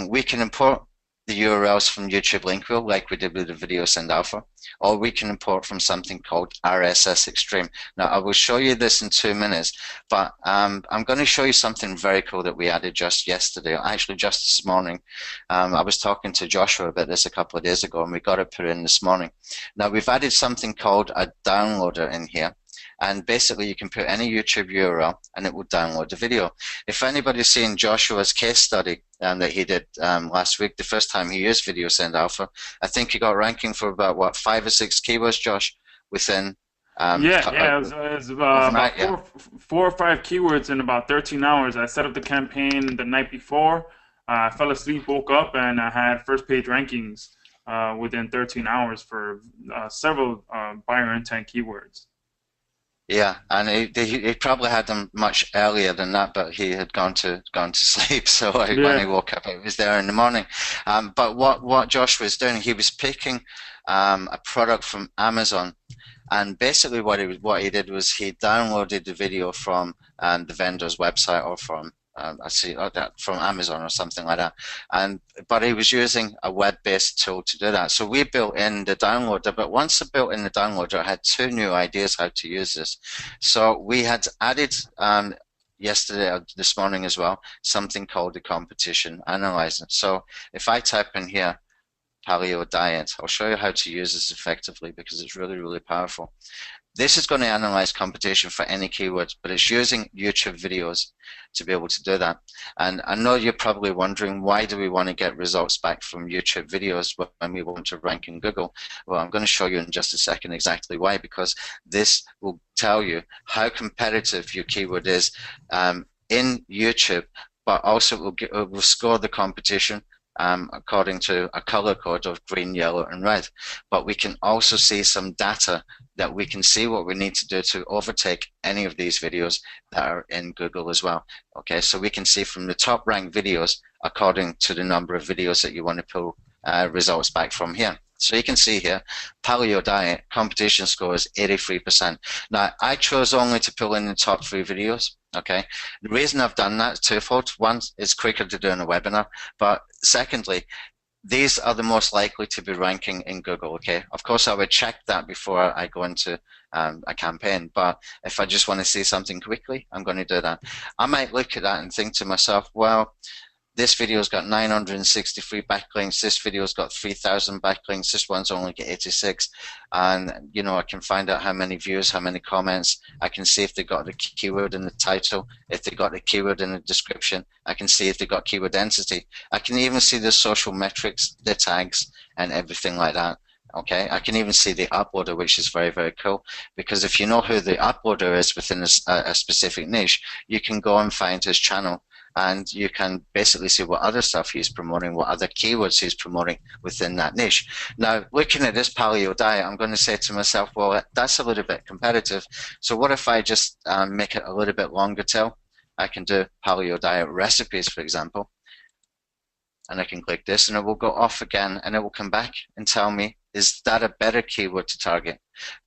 we can import the URLs from YouTube link rule like we did with the Video Send Alpha, or we can import from something called RSS Extreme. Now I will show you this in 2 minutes, but I'm going to show you something very cool that we added just yesterday, actually just this morning. I was talking to Joshua about this a couple of days ago and we got it put in this morning. Now we've added something called a downloader in here. And basically you can put any YouTube URL and it will download the video. If anybody's seen Joshua's case study that he did last week, the first time he used Video Send Alpha, I think he got ranking for about, what, 5 or 6 keywords, Josh, within... it was about four or five keywords in about 13 hours. I set up the campaign the night before. I fell asleep, woke up, and I had first page rankings within 13 hours for several buyer intent keywords. Yeah, and he probably had them much earlier than that, but he had gone to sleep. So when he woke up, it was there in the morning. But what Josh was doing, he was picking a product from Amazon, and basically what he did was he downloaded the video from the vendor's website, or from I see that from Amazon or something like that. And but he was using a web-based tool to do that. So we built in the downloader, but once I built in the downloader, I had two new ideas how to use this. So we had added yesterday or this morning as well something called the competition analyzer. So if I type in here paleo diet, I'll show you how to use this effectively because it's really, really powerful. This is going to analyze competition for any keywords, but it's using YouTube videos to be able to do that. And I know you're probably wondering, why do we want to get results back from YouTube videos when we want to rank in Google? Well, I'm going to show you in just a second exactly why, because this will tell you how competitive your keyword is in YouTube, but also it will score the competition according to a color code of green, yellow, and red. But we can also see some data that we can see what we need to do to overtake any of these videos that are in Google as well. Okay, so we can see from the top ranked videos according to the number of videos that you want to pull results back from here. So you can see here, paleo diet competition score is 83%. Now, I chose only to pull in the top 3 videos. Okay, the reason I've done that is twofold. One, it's quicker to do in a webinar, but secondly, these are the most likely to be ranking in Google. Okay, of course I would check that before I go into a campaign, but if I just want to see something quickly, I'm going to do that. I might look at that and think to myself, well, this video's got 963 backlinks, this video's got 3,000 backlinks, this one's only got 86, and you know, I can find out how many views, how many comments. I can see if they got the keyword in the title, if they got the keyword in the description. I can see if they got keyword density. I can even see the social metrics, the tags, and everything like that. Okay, I can even see the uploader, which is very, very cool, because if you know who the uploader is within a specific niche, you can go and find his channel, and you can basically see what other stuff he's promoting, what other keywords he's promoting within that niche. Now, looking at this paleo diet, I'm going to say to myself, well, that's a little bit competitive. So what if I just make it a little bit longer tail? I can do paleo diet recipes, for example, and I can click this, and it will go off again, and it will come back and tell me, is that a better keyword to target?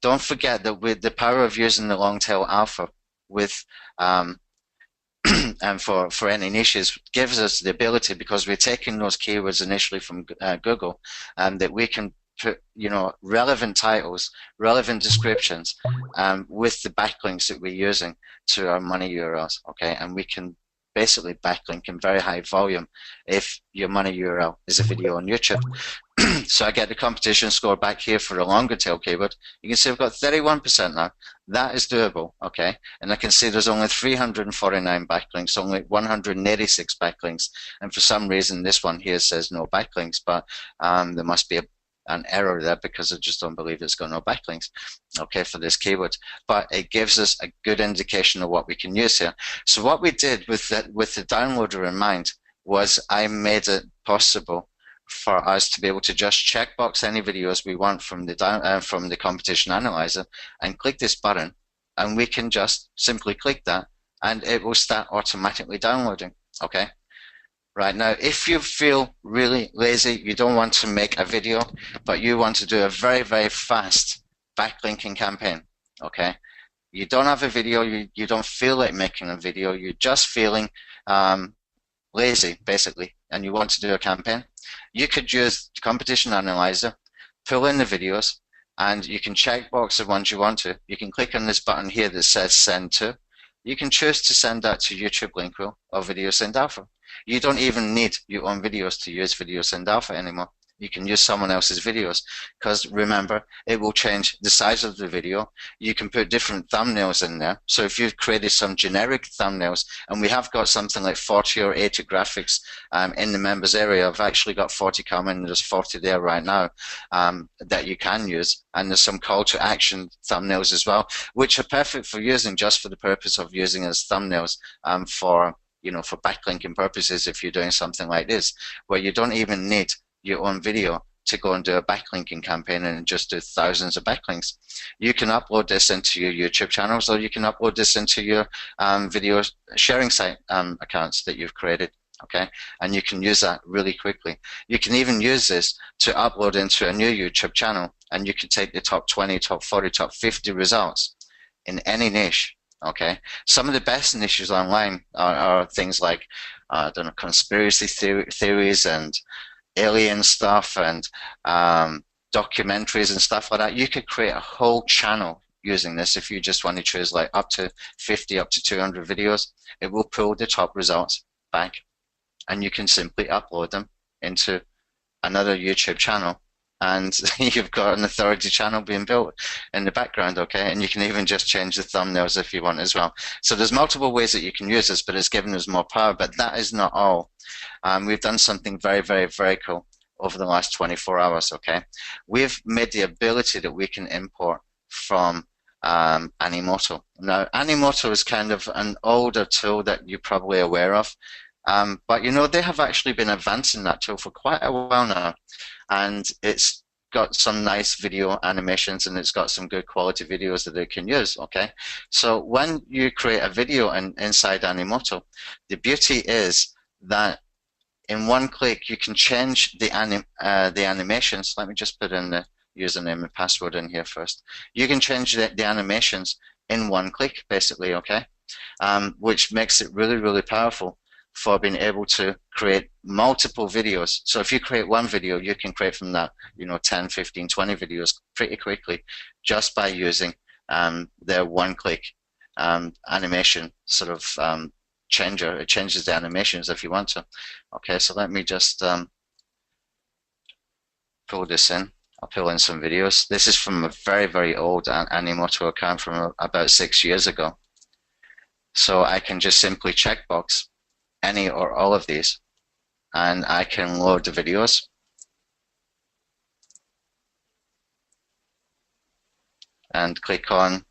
Don't forget that with the power of using the long tail alpha with and for any niches, gives us the ability, because we're taking those keywords initially from Google, that we can put, you know, relevant titles, relevant descriptions with the backlinks that we're using to our money URLs. Okay, and we can basically backlink in very high volume if your money URL is a video on YouTube. So I get the competition score back here for a longer tail keyword. You can see I've got 31% now. That is doable, okay? And I can see there's only 349 backlinks, only 186 backlinks. And for some reason, this one here says no backlinks, but there must be an error there, because I just don't believe it's got no backlinks, okay, for this keyword. But it gives us a good indication of what we can use here. So what we did with the downloader in mind was I made it possible for us to be able to just checkbox any videos we want from the competition analyzer, and click this button, and we can just simply click that, and it will start automatically downloading. Okay. Right, now, if you feel really lazy, you don't want to make a video, but you want to do a very, very fast backlinking campaign, okay? You don't have a video, you don't feel like making a video, you're just feeling lazy, basically, and you want to do a campaign, you could use the competition analyzer, pull in the videos, and you can checkbox the ones you want to. You can click on this button here that says send to. You can choose to send that to YouTube Link Rule or Video Send Alpha. You don't even need your own videos to use Video Send Alpha anymore. You can use someone else's videos, because remember, it will change the size of the video. You can put different thumbnails in there. So if you've created some generic thumbnails, and we have got something like 40 or 80 graphics in the members area, I've actually got 40 coming, there's 40 there right now that you can use. And there's some call to action thumbnails as well, which are perfect for using just for the purpose of using as thumbnails for backlinking purposes. If you're doing something like this, where you don't even need your own video to go and do a backlinking campaign and just do thousands of backlinks. You can upload this into your YouTube channels, or you can upload this into your video sharing site accounts that you've created. okay? And you can use that really quickly. You can even use this to upload into a new YouTube channel, and you can take the top 20, top 40, top 50 results in any niche, okay? Some of the best niches online are things like, I don't know, conspiracy theories and alien stuff and documentaries and stuff like that. You could create a whole channel using this if you just want to choose like up to 50, up to 200 videos. It will pull the top results back, and you can simply upload them into another YouTube channel, and you've got an authority channel being built in the background, okay? And you can even just change the thumbnails if you want as well. So there's multiple ways that you can use this, but it's given us more power. But that is not all. We've done something very, very, very cool over the last 24 hours, okay? We've made the ability that we can import from Animoto. Now, Animoto is kind of an older tool that you're probably aware of, but you know, they have actually been advancing that tool for quite a while now, and it's got some nice video animations, and it's got some good quality videos that they can use, okay? So when you create a video inside Animoto, the beauty is that in one click you can change the animations. Let me just put in the username and password in here first. You can change the animations in one click, basically, okay? Which makes it really, really powerful for being able to create multiple videos. So if you create one video, you can create from that, you know, 10, 15, 20 videos pretty quickly just by using their one-click animation sort of changer. It changes the animations if you want to. Okay, so let me just pull this in. I'll pull in some videos. This is from a very, very old Animoto account from about 6 years ago. So I can just simply checkbox any or all of these, and I can load the videos. And click on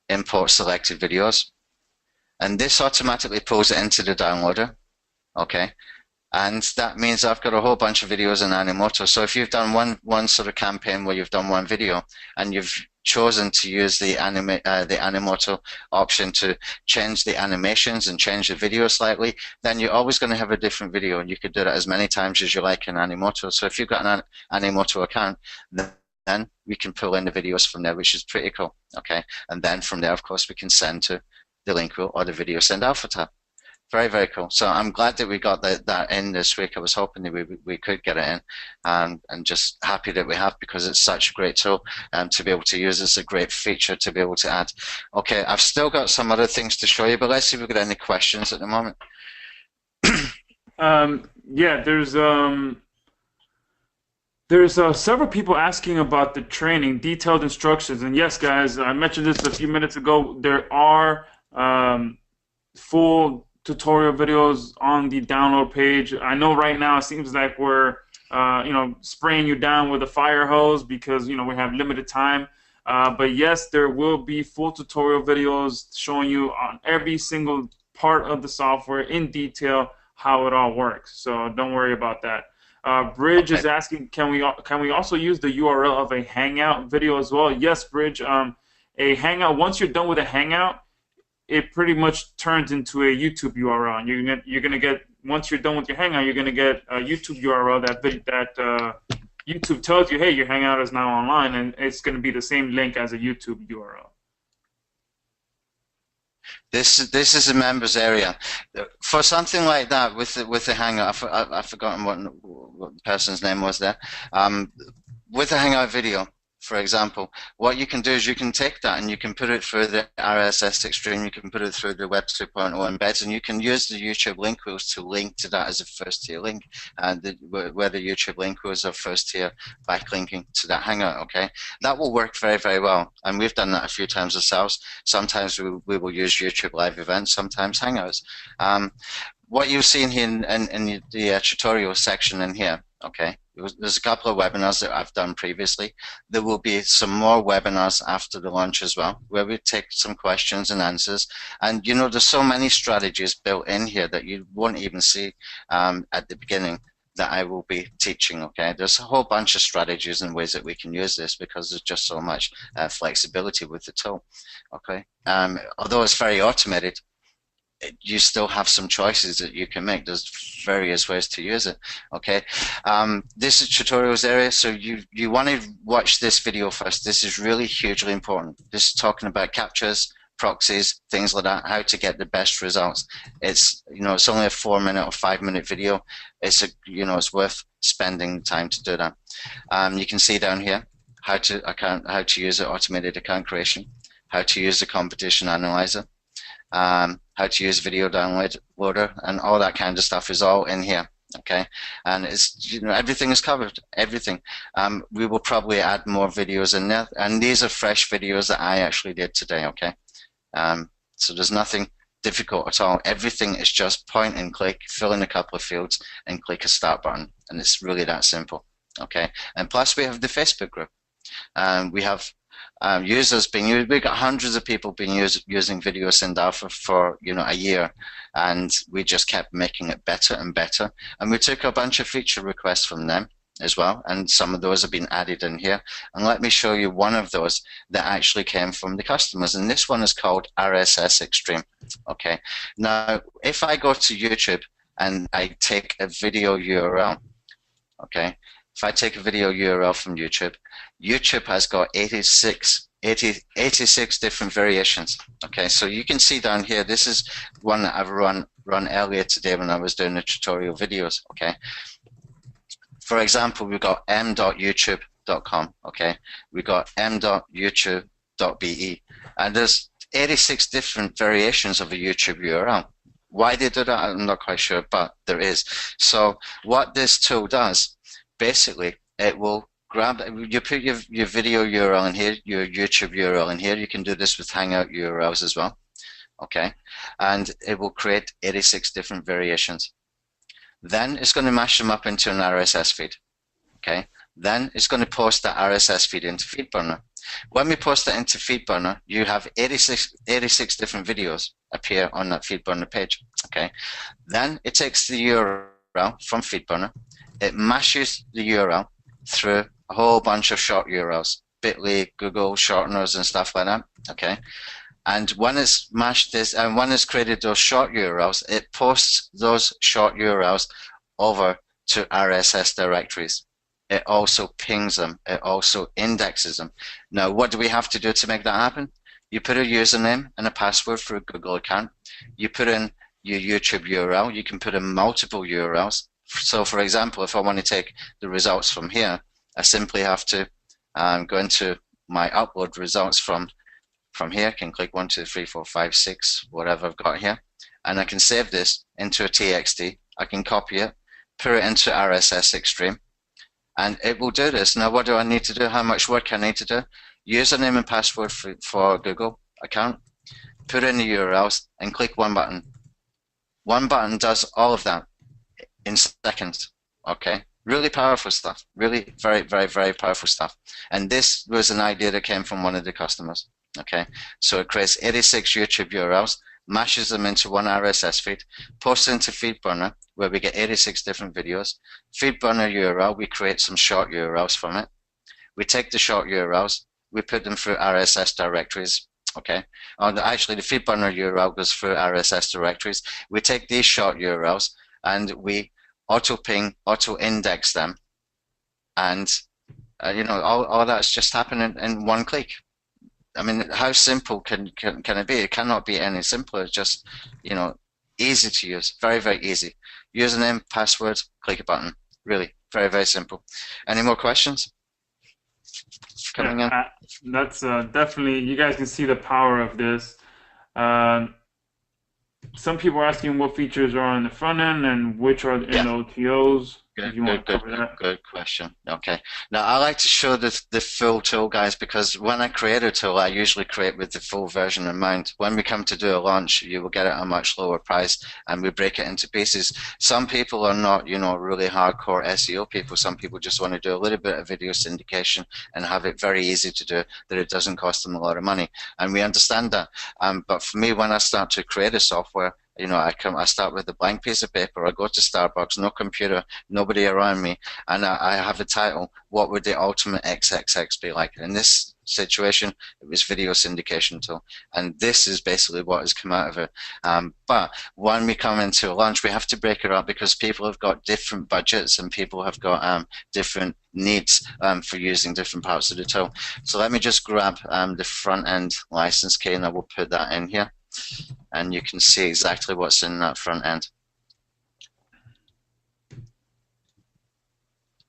import selected videos. And this automatically pulls it into the downloader, okay? And that means I've got a whole bunch of videos in Animoto. So if you've done one sort of campaign where you've done one video and you've chosen to use the Animoto option to change the animations and change the video slightly, then you're always going to have a different video, and you could do that as many times as you like in Animoto. So if you've got an Animoto account, then we can pull in the videos from there, which is pretty cool, okay? And then from there, of course, we can send to the link wheel or the video send alpha tab. Very, very cool. So I'm glad that we got that in this week. I was hoping that we could get it in, and just happy that we have, because it's such a great tool to be able to use. It's a great feature to be able to add. Okay, I've still got some other things to show you, but let's see if we've got any questions at the moment. Yeah, there's several people asking about the training, detailed instructions. And yes, guys, I mentioned this a few minutes ago. There are full tutorial videos on the download page. I know right now it seems like we're spraying you down with a fire hose because we have limited time. But yes, there will be full tutorial videos showing you on every single part of the software in detail how it all works. So don't worry about that. Bridge is asking, can we also use the URL of a Hangout video as well? Yes, Bridge. A Hangout, once you're done with a Hangout, it pretty much turns into a YouTube URL, and you're gonna get, once you're done with your Hangout, you're gonna get a YouTube URL that YouTube tells you, hey, your Hangout is now online, and it's gonna be the same link as a YouTube URL. This is a members area. For something like that with the Hangout, I've forgotten what the person's name was there. With the Hangout video, for example, what you can do is you can take that and you can put it through the RSS extreme, you can put it through the Web 2.0 embeds, and you can use the YouTube link wheels to link to that as a first tier link, and where the YouTube link wheels are first tier backlinking to that Hangout, okay? That will work very, very well, and we've done that a few times ourselves. Sometimes we will use YouTube live events, sometimes Hangouts. What you've seen here in the tutorial section in here, okay, there's a couple of webinars that I've done previously. There will be some more webinars after the launch as well, where we take some questions and answers. And there's so many strategies built in here that you won't even see at the beginning that I will be teaching, okay? There's a whole bunch of strategies and ways that we can use this, because there's just so much flexibility with the tool, okay? Although it's very automated, you still have some choices that you can make. There's various ways to use it. Okay, this is tutorials area, so you want to watch this video first. This is really hugely important. This is talking about captchas, proxies, things like that, how to get the best results. It's it's only a 4 minute or 5 minute video. It's worth spending time to do that. You can see down here how to use the automated account creation, how to use the competition analyzer, how to use video download loader, and all that kind of stuff is all in here. Okay, and it's everything is covered. Everything. We will probably add more videos in there, and these are fresh videos that I actually did today. Okay, so there's nothing difficult at all. Everything is just point and click, fill in a couple of fields, and click a start button, and it's really that simple. Okay, and plus we have the Facebook group. We have users being used. We've got hundreds of people being using Video Send Alpha for a year, and we just kept making it better and better. And we took a bunch of feature requests from them as well, and some of those have been added in here. And let me show you one of those that actually came from the customers, and this one is called RSS Extreme. Okay, now if I go to YouTube and I take a video URL, okay, if I take a video URL from YouTube, YouTube has got 86 different variations. Okay, so you can see down here, this is one that I've run earlier today when I was doing the tutorial videos. Okay, for example, we've got m.youtube.com. Okay, we've got m.youtube.be, and there's 86 different variations of a YouTube URL. Why they do that, I'm not quite sure, but there is. So what this tool does, basically, it will grab, you put your video URL in here, your YouTube URL in here. You can do this with Hangout URLs as well. Okay, and it will create 86 different variations. Then it's going to mash them up into an RSS feed. Okay, then it's going to post that RSS feed into FeedBurner. When we post it into FeedBurner, you have 86 different videos appear on that FeedBurner page. Okay, then it takes the URL from FeedBurner, it mashes the URL through a whole bunch of short URLs, Bitly, Google shorteners, and stuff like that. Okay, and when it's mashed this, and when it's created those short URLs, it posts those short URLs over to RSS directories. It also pings them. It also indexes them. Now, what do we have to do to make that happen? You put a username and a password for a Google account. You put in your YouTube URL. You can put in multiple URLs. So, for example, if I want to take the results from here, I simply have to go into my upload results from here. I can click 1, 2, 3, 4, 5, 6, whatever I've got here, and I can save this into a TXT. I can copy it, put it into RSS Extreme, and it will do this. Now, what do I need to do? How much work I need to do? Username and password for Google account, put in the URLs, and click one button. One button does all of that in seconds. Okay, really powerful stuff. Really very, very, very powerful stuff. And this was an idea that came from one of the customers. Okay, so it creates 86 YouTube URLs, mashes them into one RSS feed, posts into FeedBurner, where we get 86 different videos. FeedBurner URL, we create some short URLs from it. We take the short URLs, we put them through RSS directories. Okay, actually the FeedBurner URL goes through RSS directories. We take these short URLs and we auto-ping, auto-index them, and all that's just happening in one click. I mean, how simple can it be? It cannot be any simpler. It's just, easy to use. Very, very easy. Username, password, click a button. Really, very, very simple. Any more questions coming in? That's definitely, you guys can see the power of this. Some people are asking what features are on the front end and which are in the OTOs. Good question. Okay. Now, I like to show the full tool, guys, because when I create a tool, I usually create with the full version in mind. When we come to do a launch, you will get it at a much lower price, and we break it into pieces. Some people are not, really hardcore SEO people. Some people just want to do a little bit of video syndication and have it very easy to do, that it doesn't cost them a lot of money. And we understand that. But for me, when I start to create a software, I start with a blank piece of paper. I go to Starbucks, no computer, nobody around me, and I have a title. What would the ultimate XXX be like? In this situation, it was video syndication tool, and this is basically what has come out of it. But when we come into launch, we have to break it up because people have got different budgets and people have got different needs for using different parts of the tool. So let me just grab the front end license key, and I will put that in here, and you can see exactly what's in that front end.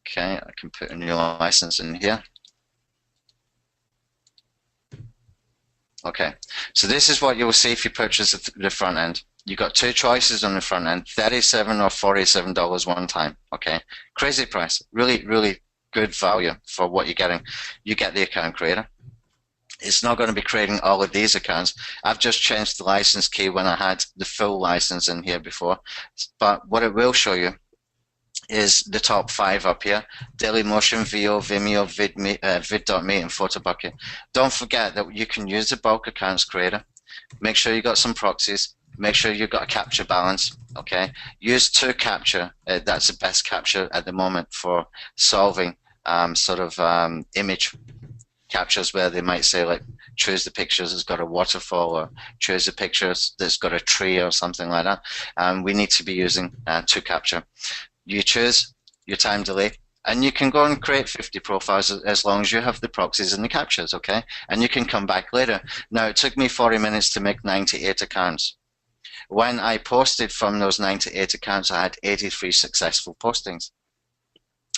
Okay, I can put a new license in here. Okay, so this is what you'll see if you purchase the front end. You've got two choices on the front end, $37 or $47 one time. Okay, crazy price, really, really good value for what you're getting. You get the account creator. It's not going to be creating all of these accounts. I've just changed the license key when I had the full license in here before. But what it will show you is the top 5 up here: Dailymotion, VO, Vimeo, Vid.me, and PhotoBucket. Don't forget that you can use the bulk accounts creator. Make sure you got some proxies. Make sure you've got a capture balance. Okay, use 2Capture. That's the best capture at the moment for solving image captures where they might say, like, choose the pictures that's got a waterfall, or choose the pictures that's got a tree or something like that. We need to be using 2Capture. You choose your time delay, and you can go and create 50 profiles as long as you have the proxies and the captures, okay? And you can come back later. Now, it took me 40 minutes to make 98 accounts. When I posted from those 98 accounts, I had 83 successful postings.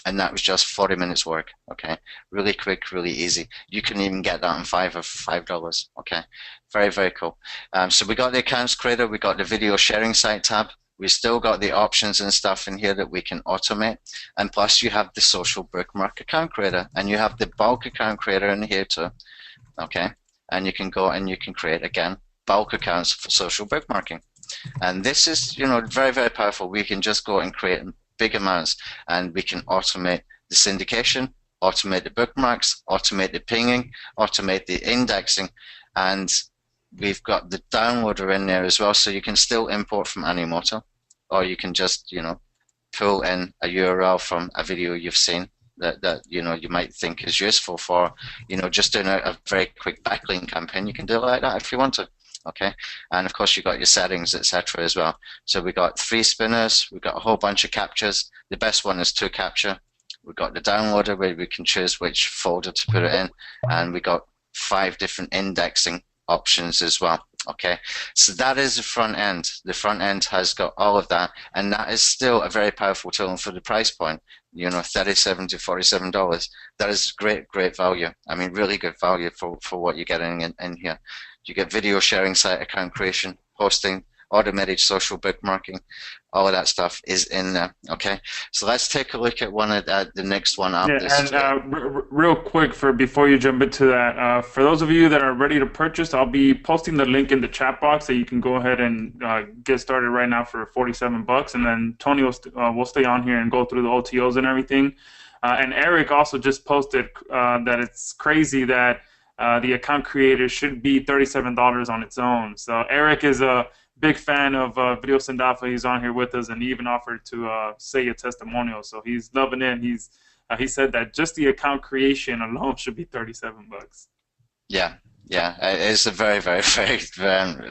And that was just 40 minutes work, okay? Really quick, really easy. You can even get that on $5, okay? Very, very cool. So we got the accounts creator, we got the video sharing site tab, we still got the options and stuff in here that we can automate, and plus you have the social bookmark account creator, and you have the bulk account creator in here too, okay? And you can go and you can create, again, bulk accounts for social bookmarking. And this is, very, very powerful. We can just go and create big amounts, and we can automate the syndication, automate the bookmarks, automate the pinging, automate the indexing, and we've got the downloader in there as well, so you can still import from Animoto, or you can just, pull in a URL from a video you've seen that you might think is useful for, just doing a very quick backlink campaign. You can do it like that if you want to. Okay, and of course you got your settings, etc. as well. So we got 3 spinners, we've got a whole bunch of captures. The best one is 2Capture. We've got the downloader where we can choose which folder to put it in, and we got 5 different indexing options as well. Okay, so that is the front end. The front end has got all of that, and that is still a very powerful tool. And for the price point, $37 to $47, that is great, great value. I mean, really good value for what you're getting in here. You get video sharing site account creation, hosting, automated social bookmarking, all of that stuff is in there. Okay, so let's take a look at the next one up. Yeah, and real quick, before you jump into that, for those of you that are ready to purchase, I'll be posting the link in the chat box that you can go ahead and get started right now for $47, and then Tony will stay on here and go through the OTOs and everything. And Eric also just posted that it's crazy that the account creator should be $37 on its own. So Eric is a big fan of Video Send Alpha. He's on here with us, and he even offered to say a testimonial. So he's loving it. He said that just the account creation alone should be $37. Yeah, it's a very, very, very.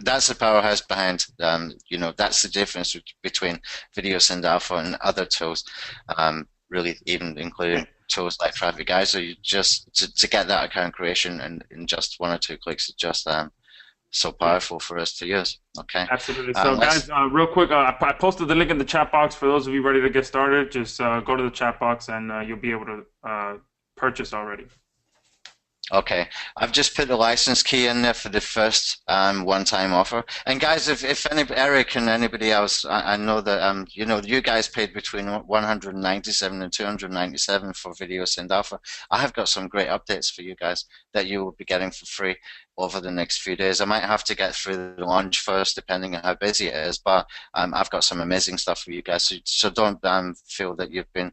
That's the powerhouse behind. That's the difference between Video Send Alpha and other tools. Really, even including tools like Traffic Geyser. You just to get that account creation in just 1 or 2 clicks is just so powerful for us to use. Okay. Absolutely. So guys, real quick, I posted the link in the chat box for those of you ready to get started. Just go to the chat box and you'll be able to purchase already. Okay, I've just put the license key in there for the first one-time offer. And guys, if Eric and anybody else, I know that you guys paid between $197 and $297 for Video Send Alpha. I have got some great updates for you guys that you will be getting for free over the next few days. I might have to get through the launch first, depending on how busy it is. But I've got some amazing stuff for you guys. So don't feel that you've been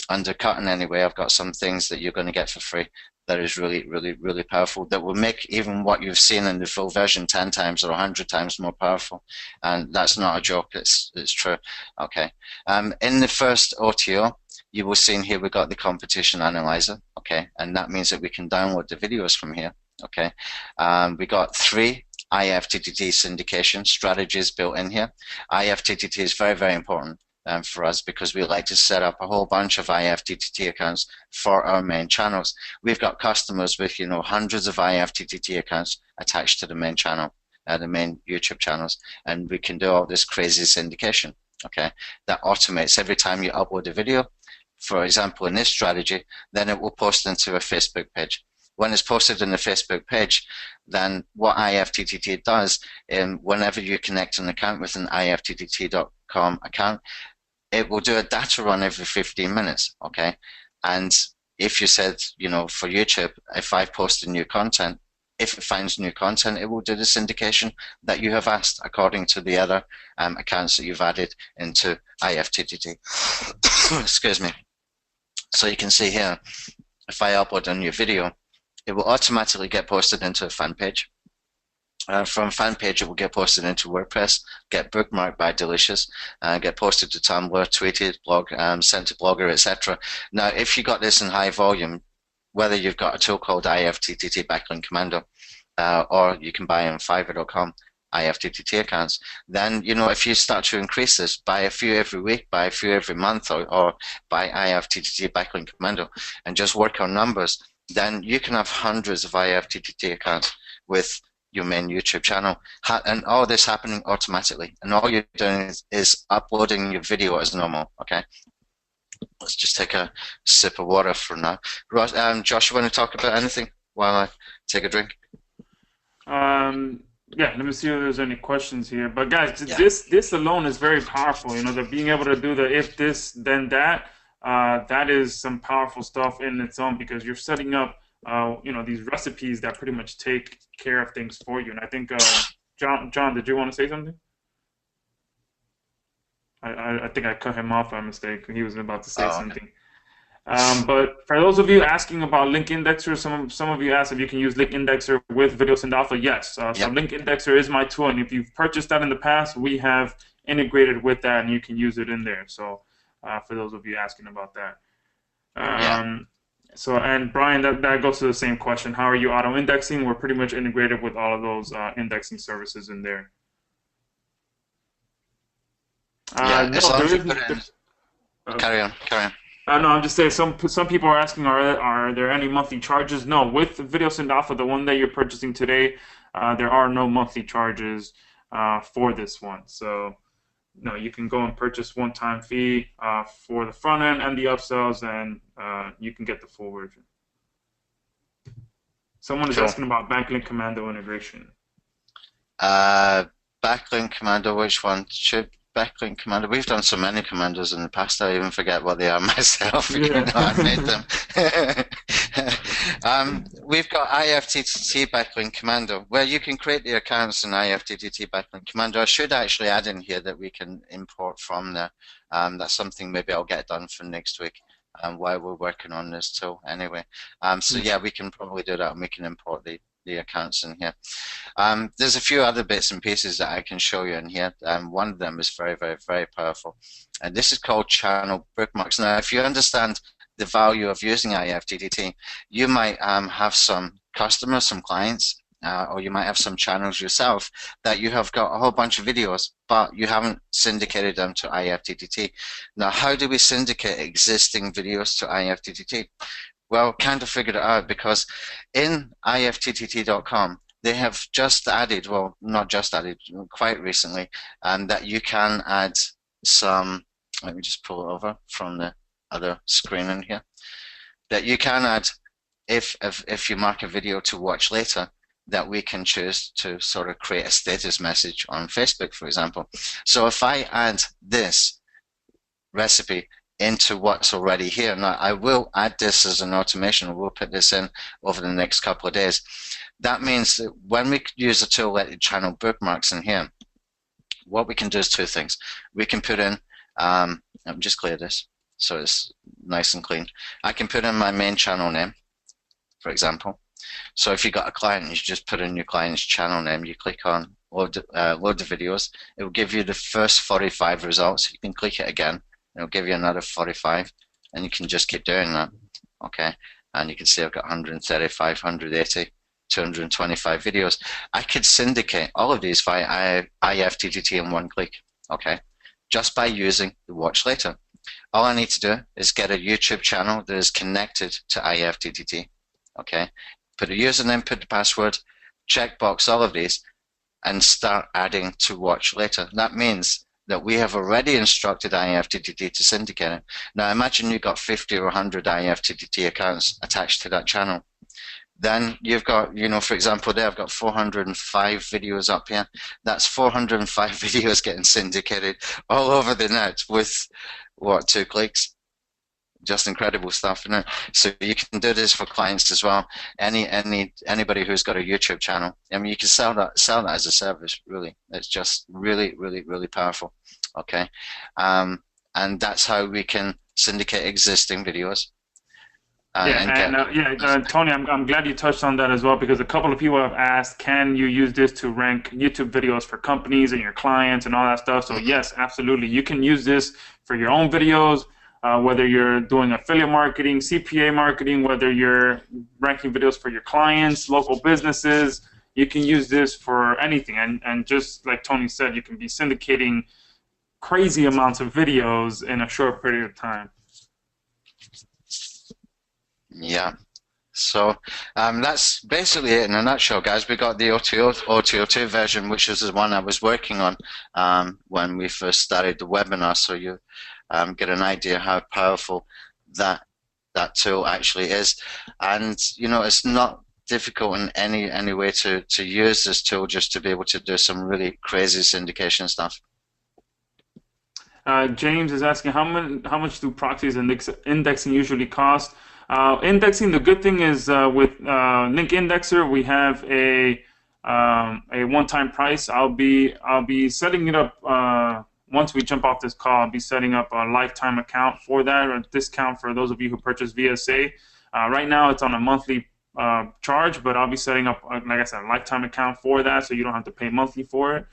undercut in any way. I've got some things that you're going to get for free that is really, really, really powerful, that will make even what you've seen in the full version 10 times or 100 times more powerful. And that's not a joke, it's true. Okay. In the first OTO, you will see in here we've got the competition analyzer, okay, and that means that we can download the videos from here, okay. We got 3 IFTTT syndication strategies built in here. IFTTT is very, very important for us because we like to set up a whole bunch of IFTTT accounts for our main channels. We've got customers with, you know, hundreds of IFTTT accounts attached to the main channel, the main YouTube channels, and we can do all this crazy syndication, okay, that automates every time you upload a video. For example, in this strategy, then it will post into a Facebook page. When it's posted in the Facebook page, then what IFTTT does, whenever you connect an account with an IFTTT.com account, it will do a data run every 15 minutes, okay? And if you said, you know, for YouTube, if I posted new content, if it finds new content, it will do the syndication that you have asked according to the other accounts that you've added into IFTTT. Excuse me. So you can see here, if I upload a new video, it will automatically get posted into a fan page. From fan page, it will get posted into WordPress, get bookmarked by Delicious, get posted to Tumblr, tweeted, blog, sent to Blogger, etc. Now, if you got this in high volume, whether you've got a tool called IFTTT Backlink Commando, or you can buy on Fiverr.com IFTTT accounts, then, you know, if you start to increase this, buy a few every week, buy a few every month, or buy IFTTT Backlink Commando, and just work on numbers, then you can have hundreds of IFTTT accounts with your main YouTube channel, and all this happening automatically. And all you're doing is uploading your video as normal, okay? Let's just take a sip of water for now. Josh, you want to talk about anything while I take a drink? Yeah, let me see if there's any questions here. But guys, Yeah. this alone is very powerful. You know, that being able to do the if this then that, that is some powerful stuff in its own, because you're setting up you know, these recipes that pretty much take care of things for you. And I think John, did you want to say something? I think I cut him off by mistake. He was about to say something. But for those of you asking about Link Indexer, some of you asked if you can use Link Indexer with Video Send Alpha. Yes. So Link Indexer is my tool, and if you've purchased that in the past, we have integrated with that, and you can use it in there. So for those of you asking about that. So, and Brian, that goes to the same question. How are you auto-indexing? We're pretty much integrated with all of those indexing services in there. Yeah, no, carry on. No, I'm just saying some people are asking, are there any monthly charges? No, with Video Send Alpha, the one that you're purchasing today, there are no monthly charges for this one. So, no, you can go and purchase one-time fee for the front end and the upsells, and you can get the full version. Someone is asking about Backlink Commando integration. Backlink Commando, which one? Backlink Commando. We've done so many commandos in the past, I even forget what they are myself. Yeah. You know, I made them. We've got IFTTT Backlink Commando, where you can create the accounts in IFTTT Backlink Commando. I should actually add in here that we can import from there. That's something maybe I'll get done for next week while we're working on this tool anyway. So yeah, we can probably do that, and we can import the accounts in here. There's a few other bits and pieces that I can show you in here. One of them is very, very, very powerful. And this is called channel bookmarks. Now, if you understand the value of using IFTTT, you might have some customers, some clients, or you might have some channels yourself that you have got a whole bunch of videos, but you haven't syndicated them to IFTTT. Now, how do we syndicate existing videos to IFTTT? Well, kind of figured it out, because in IFTTT.com, they have just added, well, not just added, quite recently, that you can add some, let me just pull it over from the other screen in here, that you can add, if you mark a video to watch later, that we can choose to sort of create a status message on Facebook, for example. So if I add this recipe into what's already here. Now, I will add this as an automation. We'll put this in over the next couple of days. That means that when we use a tool like the channel bookmarks in here, what we can do is two things. We can put in, let me just clear this so it's nice and clean. I can put in my main channel name, for example. So if you got a client, you just put in your client's channel name, you click on load the videos. It will give you the first 45 results. You can click it again. It'll give you another 45, and you can just keep doing that. Okay, and you can see I've got 135, 180, 225 videos. I could syndicate all of these via IFTTT in one click. Okay, just by using the watch later. All I need to do is get a YouTube channel that is connected to IFTTT. Okay, put a username, put the password, checkbox all of these, and start adding to watch later. That means that we have already instructed IFTTT to syndicate it. Now imagine you've got 50 or 100 IFTTT accounts attached to that channel. Then you've got, for example, there I've got 405 videos up here. That's 405 videos getting syndicated all over the net with, what, 2 clicks? Just incredible stuff, isn't it? So you can do this for clients as well. Anybody who's got a YouTube channel, I mean, you can sell that as a service. Really, it's just really, really, really powerful. Okay, and that's how we can syndicate existing videos. Tony, I'm glad you touched on that as well, because a couple of people have asked, can you use this to rank YouTube videos for companies and your clients and all that stuff? So yes, absolutely, you can use this for your own videos. Whether you're doing affiliate marketing, CPA marketing, whether you're ranking videos for your clients, local businesses, you can use this for anything. And just like Tony said, you can be syndicating crazy amounts of videos in a short period of time. Yeah. So that's basically it in a nutshell, guys. We got the OTO2 version, which is the one I was working on when we first started the webinar. So you get an idea how powerful that tool actually is. And it's not difficult in any way to use this tool, just to be able to do some really crazy syndication stuff. James is asking, how much do proxies and indexing usually cost? Indexing, the good thing is with Link Indexer, we have a one-time price. I'll be setting it up once we jump off this call. I'll be setting up a lifetime account for that, or a discount for those of you who purchase VSA. Right now, it's on a monthly charge, but I'll be setting up, like I said, a lifetime account for that, so you don't have to pay monthly for it.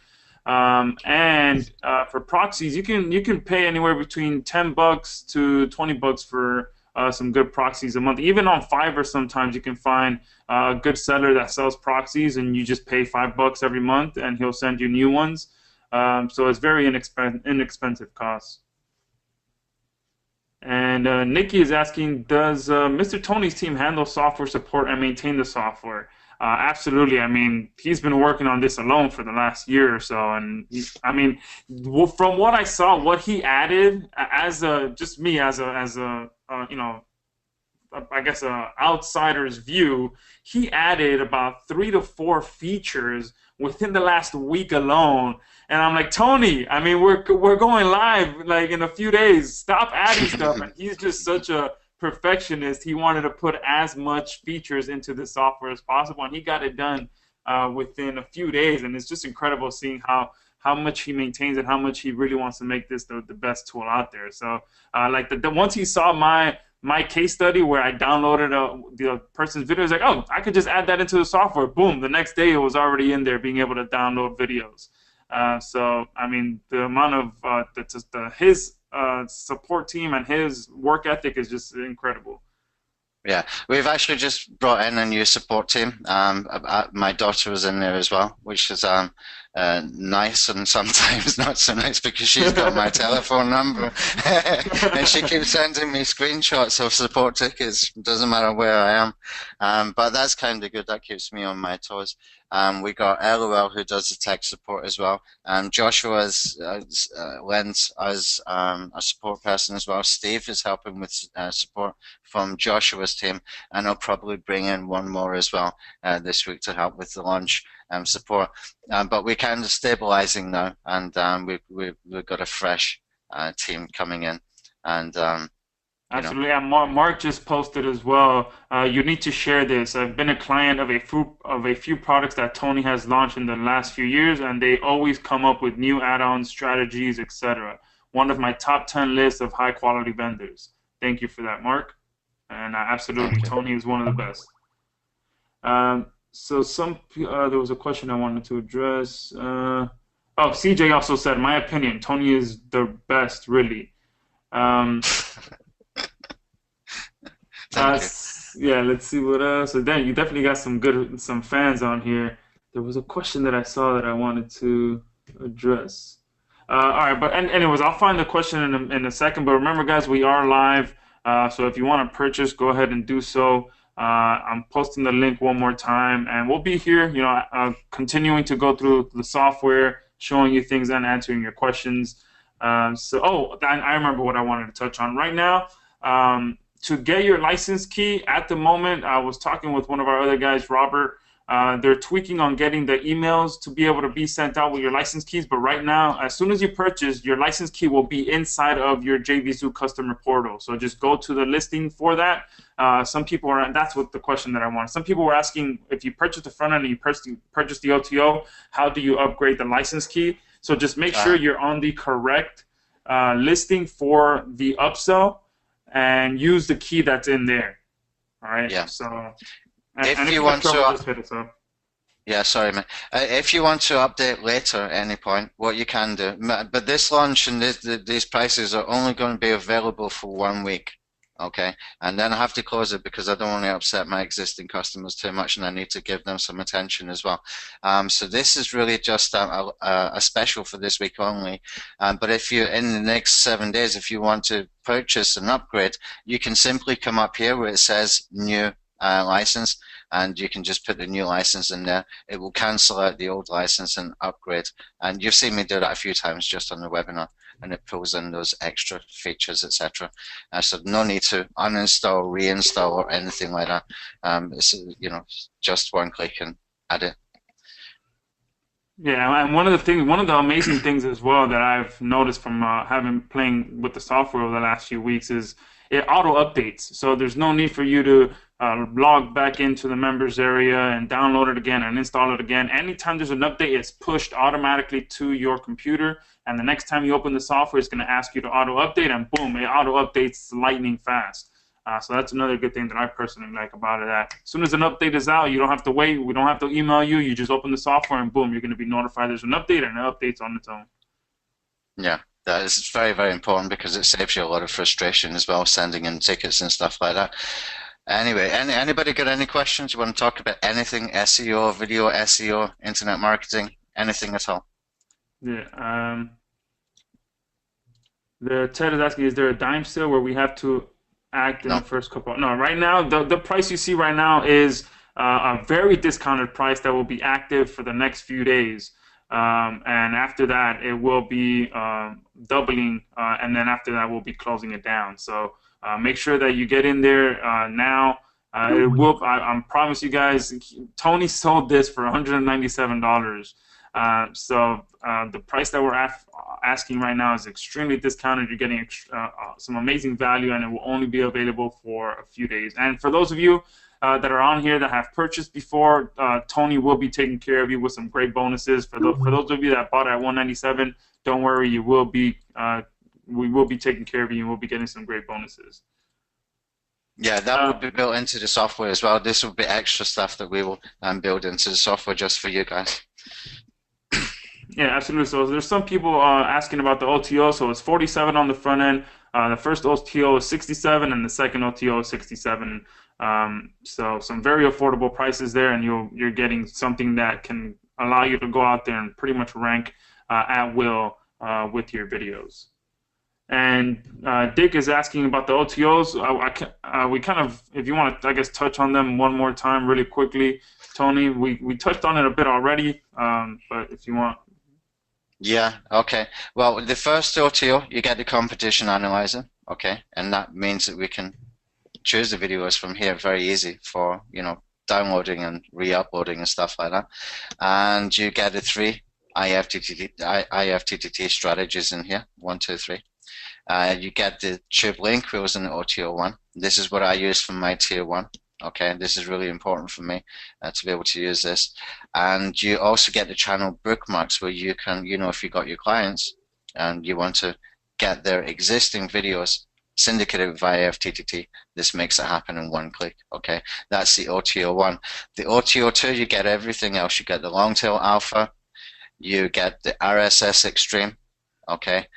And for proxies, you can pay anywhere between $10 to $20 for some good proxies a month. Even on Fiverr, sometimes you can find a good seller that sells proxies, and you just pay $5 every month, and he'll send you new ones. So it's very inexpensive cost. And Nikki is asking, does Mr. Tony's team handle software support and maintain the software? Absolutely. I mean, he's been working on this alone for the last year or so, and from what I saw, what he added as a I guess a outsider's view, he added about 3 to 4 features within the last week alone. And I'm like, Tony, I mean, we're going live like in a few days. Stop adding stuff. And he's just such a perfectionist. He wanted to put as much features into the software as possible, and he got it done within a few days. And it's just incredible seeing how much he maintains and how much he really wants to make this the best tool out there. So once he saw my case study where I downloaded the person's video, he's like, oh, I could just add that into the software. Boom, the next day it was already in there, being able to download videos. So I mean, the amount of his support team and his work ethic is just incredible. Yeah, we've actually just brought in a new support team. My daughter was in there as well, which is nice and sometimes not so nice, because she's got my telephone number and she keeps sending me screenshots of support tickets. Doesn't matter where I am, but that's kind of good. That keeps me on my toes. We got LOL, who does the tech support as well. Joshua lends us a support person as well. Steve is helping with support from Joshua's team, and I'll probably bring in one more as well this week to help with the launch support. But we're kind of stabilizing now, and we've got a fresh team coming in, and absolutely. And Mark just posted as well. You need to share this. I've been a client of a few products that Tony has launched in the last few years, and they always come up with new add-ons, strategies, etc. One of my top 10 lists of high-quality vendors. Thank you for that, Mark. And absolutely, Tony is one of the best. So there was a question I wanted to address. Oh, CJ also said, my opinion, Tony is the best, really. Um, Thank you. yeah, let's see what else. So then you definitely got some fans on here. There was a question that I saw that I wanted to address. All right, but anyways, I'll find the question in a second. But remember, guys, we are live. So if you want to purchase, go ahead and do so. I'm posting the link one more time, and we'll be here, continuing to go through the software, showing you things and answering your questions. I remember what I wanted to touch on right now. To get your license key at the moment, I was talking with one of our other guys, Robert. They're tweaking on getting the emails to be able to be sent out with your license keys. But right now, as soon as you purchase, your license key will be inside of your JVZoo customer portal. So just go to the listing for that. That's what the question that I want. Some people were asking, if you purchase the front end and you purchase the OTO, how do you upgrade the license key? So just make sure you're on the correct listing for the upsell and use the key that's in there. All right. Yeah. So, If if you you have want trouble, to, just hit us up. yeah, sorry, man. If you want to update later at any point, what you can do, but this launch and these prices are only going to be available for 1 week, okay? And then I have to close it because I don't want to upset my existing customers too much, and I need to give them some attention as well. So this is really just a special for this week only. But if you, in the next 7 days, if you want to purchase an upgrade, you can simply come up here where it says new license, and you can just put the new license in there. It will cancel out the old license and upgrade. And you've seen me do that a few times just on the webinar, and it pulls in those extra features, etc. So no need to uninstall, reinstall, or anything like that. It's just one click and add it. Yeah, and one of the amazing things as well that I've noticed from having playing with the software over the last few weeks is it auto updates. So there's no need for you to log back into the members area and download it again and install it again. Anytime there's an update, it's pushed automatically to your computer, and the next time you open the software, it's going to ask you to auto update, and boom, it auto updates lightning fast. So that's another good thing that I personally like about it. That as soon as an update is out, you don't have to wait. We don't have to email you. You just open the software and boom, you're going to be notified there's an update, and it updates on its own. Yeah, that is very, very important because it saves you a lot of frustration as well, sending in tickets and stuff like that. Anyway, anybody got any questions? You want to talk about anything? SEO, video SEO, internet marketing, anything at all? Yeah. The Ted is asking, is there a dime sale where we have to act in the No. first couple? No, right now the price you see right now is a very discounted price that will be active for the next few days, and after that it will be doubling, and then after that we'll be closing it down. So make sure that you get in there now. It will. I promise you guys. Tony sold this for $197. The price that we're asking right now is extremely discounted. You're getting some amazing value, and it will only be available for a few days. And for those of you that are on here that have purchased before, Tony will be taking care of you with some great bonuses. For those of you that bought at $197, don't worry, we will be taking care of you, and we'll be getting some great bonuses. Yeah, that will be built into the software as well. This will be extra stuff that we will build into the software just for you guys. Yeah, absolutely. So there's some people asking about the OTO. So it's 47 on the front end. The first OTO is 67, and the second OTO is 67. So some very affordable prices there, and you're getting something that can allow you to go out there and pretty much rank at will with your videos. And Dick is asking about the OTOs. We kind of, if you want to, I guess, touch on them one more time really quickly, Tony. We touched on it a bit already, but if you want. Yeah, okay. Well, the first OTO, you get the competition analyzer, okay? And that means that we can choose the videos from here very easy for, downloading and re-uploading and stuff like that. And you get the three IFTTT strategies in here, 1, 2, 3. You get the tube link, which was in the OTO one. This is what I use for my tier one. Okay, this is really important for me to be able to use this. And you also get the channel bookmarks where you can, if you got your clients and you want to get their existing videos syndicated via FTTT. This makes it happen in one click. Okay, that's the OTO1. The OTO2, you get everything else. You get the long tail alpha, you get the RSS Extreme, okay?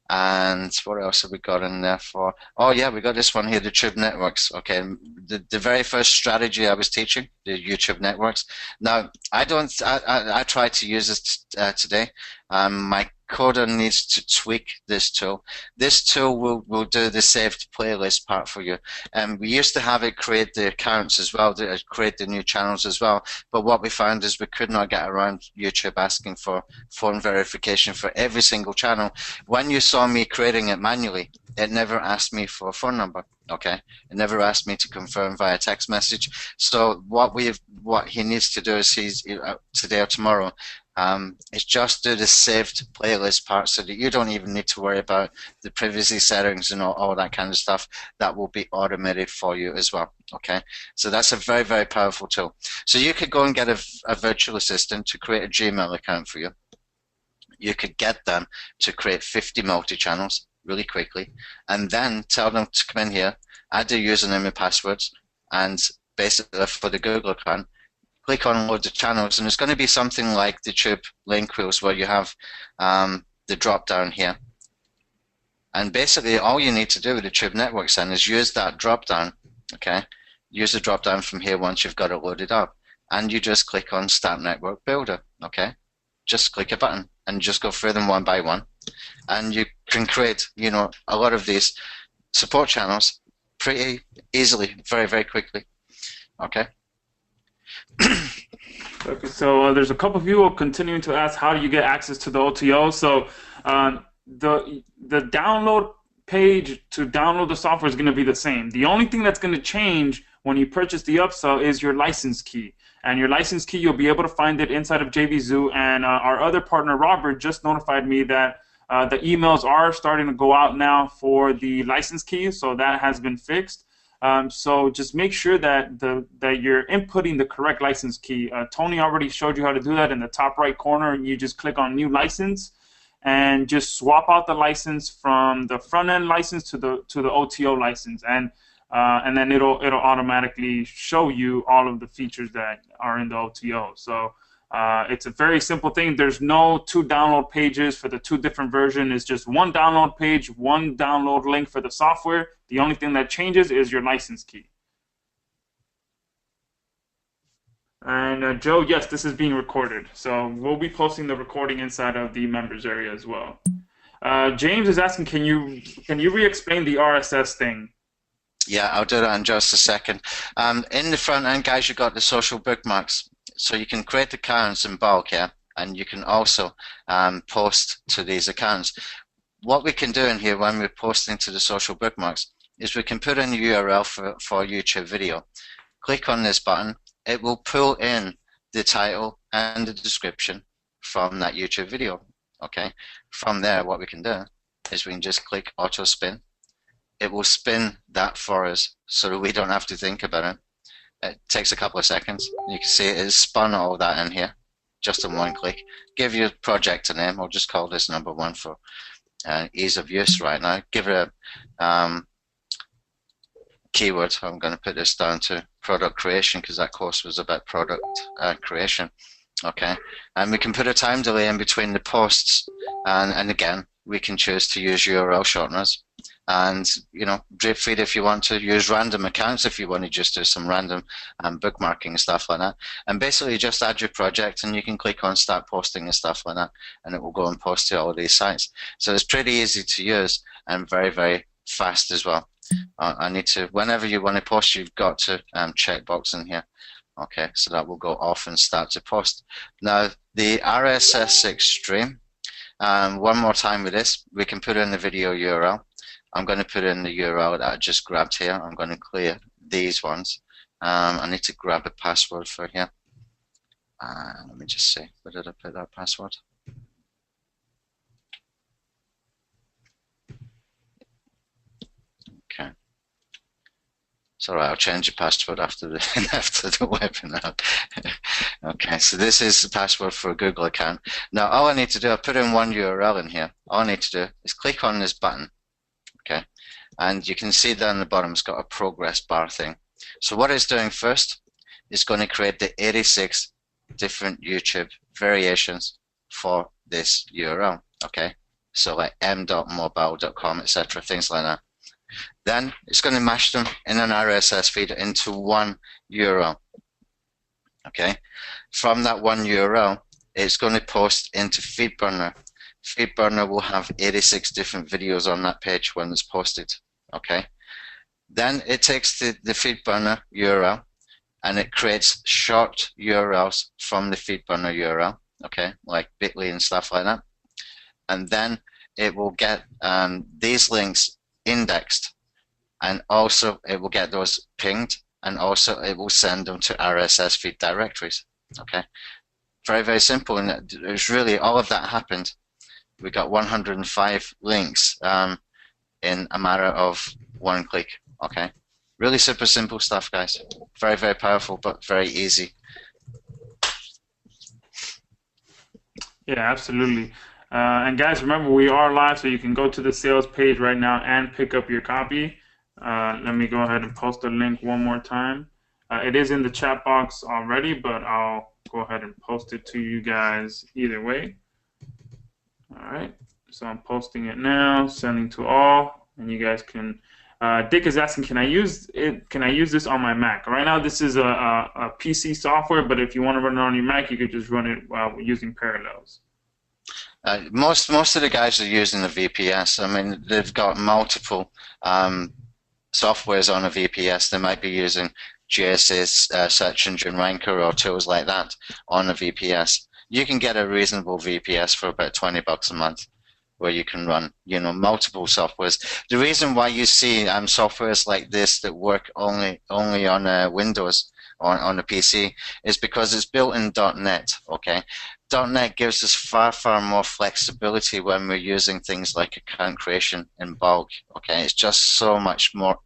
And what else have we got in there for? Oh yeah, we got this one here, the Tube Networks, okay? The very first strategy I was teaching, the YouTube networks. Now, I tried to use this today. My coder needs to tweak this tool. This tool will do the saved playlist part for you. And we used to have it create the accounts as well, create the new channels as well. But what we found is we could not get around YouTube asking for phone verification for every single channel. When you saw me creating it manually, it never asked me for a phone number. Okay, it never asked me to confirm via text message. So what he needs to do is today or tomorrow, is just do the saved playlist part so that you don't even need to worry about the privacy settings and all that kind of stuff. That will be automated for you as well. Okay, so that's a very, very powerful tool. So you could go and get a virtual assistant to create a Gmail account for you. You could get them to create 50 multi-channels really quickly, and then tell them to come in here, add their username and passwords, and basically for the Google account, click on loads of channels, and it's going to be something like the Tube link wheels where you have the drop down here. And basically all you need to do with the Tube networks then is use that drop down, okay? Use the drop down from here once you've got it loaded up, and you just click on Start Network Builder, okay? Just click a button and just go through them one by one, and you can create, a lot of these support channels pretty easily, very, very quickly, okay? Okay, so there's a couple of people continuing to ask, how do you get access to the OTO? So the download page to download the software is going to be the same. The only thing that's going to change when you purchase the upsell is your license key. And your license key, you'll be able to find it inside of JVZoo. And our other partner, Robert, just notified me that the emails are starting to go out now for the license key, so that has been fixed. So just make sure that you're inputting the correct license key. Tony already showed you how to do that in the top right corner. You just click on New License and just swap out the license from the front end license to the OTO license, and then it'll automatically show you all of the features that are in the OTO. So it's a very simple thing. There's no two download pages for the two different versions. It's just one download page, one download link for the software. The only thing that changes is your license key. And Joe, yes, this is being recorded. So we'll be posting the recording inside of the members area as well. James is asking, can you re-explain the RSS thing? Yeah, I'll do that in just a second. In the front end, guys, you've got the social bookmarks. So you can create accounts in bulk, yeah, and you can also post to these accounts. What we can do in here when we're posting to the social bookmarks is we can put in a URL for YouTube video. Click on this button. It will pull in the title and the description from that YouTube video, okay? From there, what we can do is we can just click auto spin. It will spin that for us so that we don't have to think about it. It takes a couple of seconds. You can see it has spun all that in here just in one click. Give your project a name. I'll just call this number 1 for ease of use right now. Give it a keyword. I'm going to put this down to product creation because that course was about product creation. Okay, and we can put a time delay in between the posts, and again we can choose to use URL shorteners. And drip feed if you want to, use random accounts if you want to just do some random bookmarking and stuff like that. And basically just add your project and you can click on start posting and stuff like that, and it will go and post to all of these sites. So it's pretty easy to use and very, very fast as well. Whenever you want to post, you've got to check box in here. Okay, so that will go off and start to post. Now the RSS Extreme, one more time with this, we can put in the video URL. I'm going to put in the URL that I just grabbed here. I'm going to clear these ones. I need to grab a password for here. Let me just see, where did I put that password? Okay. It's all right, I'll change the password after the webinar. Okay, so this is the password for a Google account. Now all I need to do, I put in one URL in here. All I need to do is click on this button. Okay, And you can see down the bottom it's got a progress bar thing. So what it's doing first is going to create the 86 different YouTube variations for this URL. Okay, so like m.mobile.com, etc., things like that. Then it's going to mash them in an RSS feed into one URL. Okay, from that one URL, it's going to post into FeedBurner. FeedBurner will have 86 different videos on that page when it's posted. Okay, then it takes the FeedBurner URL and it creates short URLs from the FeedBurner URL. Okay, like bit.ly and stuff like that. And then it will get these links indexed, and also it will get those pinged, and also it will send them to RSS feed directories. Okay, very, very simple. And it was really all of that happened. We got 105 links in a matter of one click. Okay, really super simple stuff, guys. Very, very powerful, but very easy. Yeah, absolutely. And guys, remember, we are live, so you can go to the sales page right now and pick up your copy. Let me go ahead and post the link one more time. It is in the chat box already, but I'll go ahead and post it to you guys either way. All right, so I'm posting it now, sending to all, and you guys can. Dick is asking, can I use it? Can I use this on my Mac? Right now, this is a PC software, but if you want to run it on your Mac, you could just run it using Parallels. Most of the guys are using the VPS. I mean, they've got multiple softwares on a VPS. They might be using GSA's search engine ranker or tools like that on a VPS. You can get a reasonable VPS for about $20 a month, where you can run, multiple softwares. The reason why you see softwares like this that work only on Windows or on a PC is because it's built in .NET. Okay, .NET gives us far, far more flexibility when we're using things like account creation in bulk. Okay, it's just so much more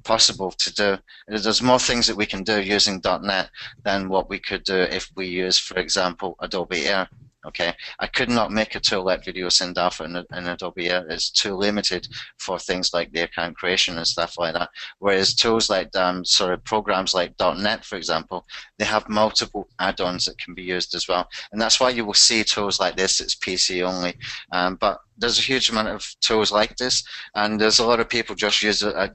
possible to do. There's more things that we can do using .NET than what we could do if we use, for example, Adobe Air. Okay, I could not make a tool like Video Send Alpha in Adobe Air. It's too limited for things like the account creation and stuff like that. Whereas tools like sort of programs like .NET, for example, they have multiple add-ons that can be used as well. And that's why you will see tools like this. It's PC only, but there's a huge amount of tools like this, and there's a lot of people just use a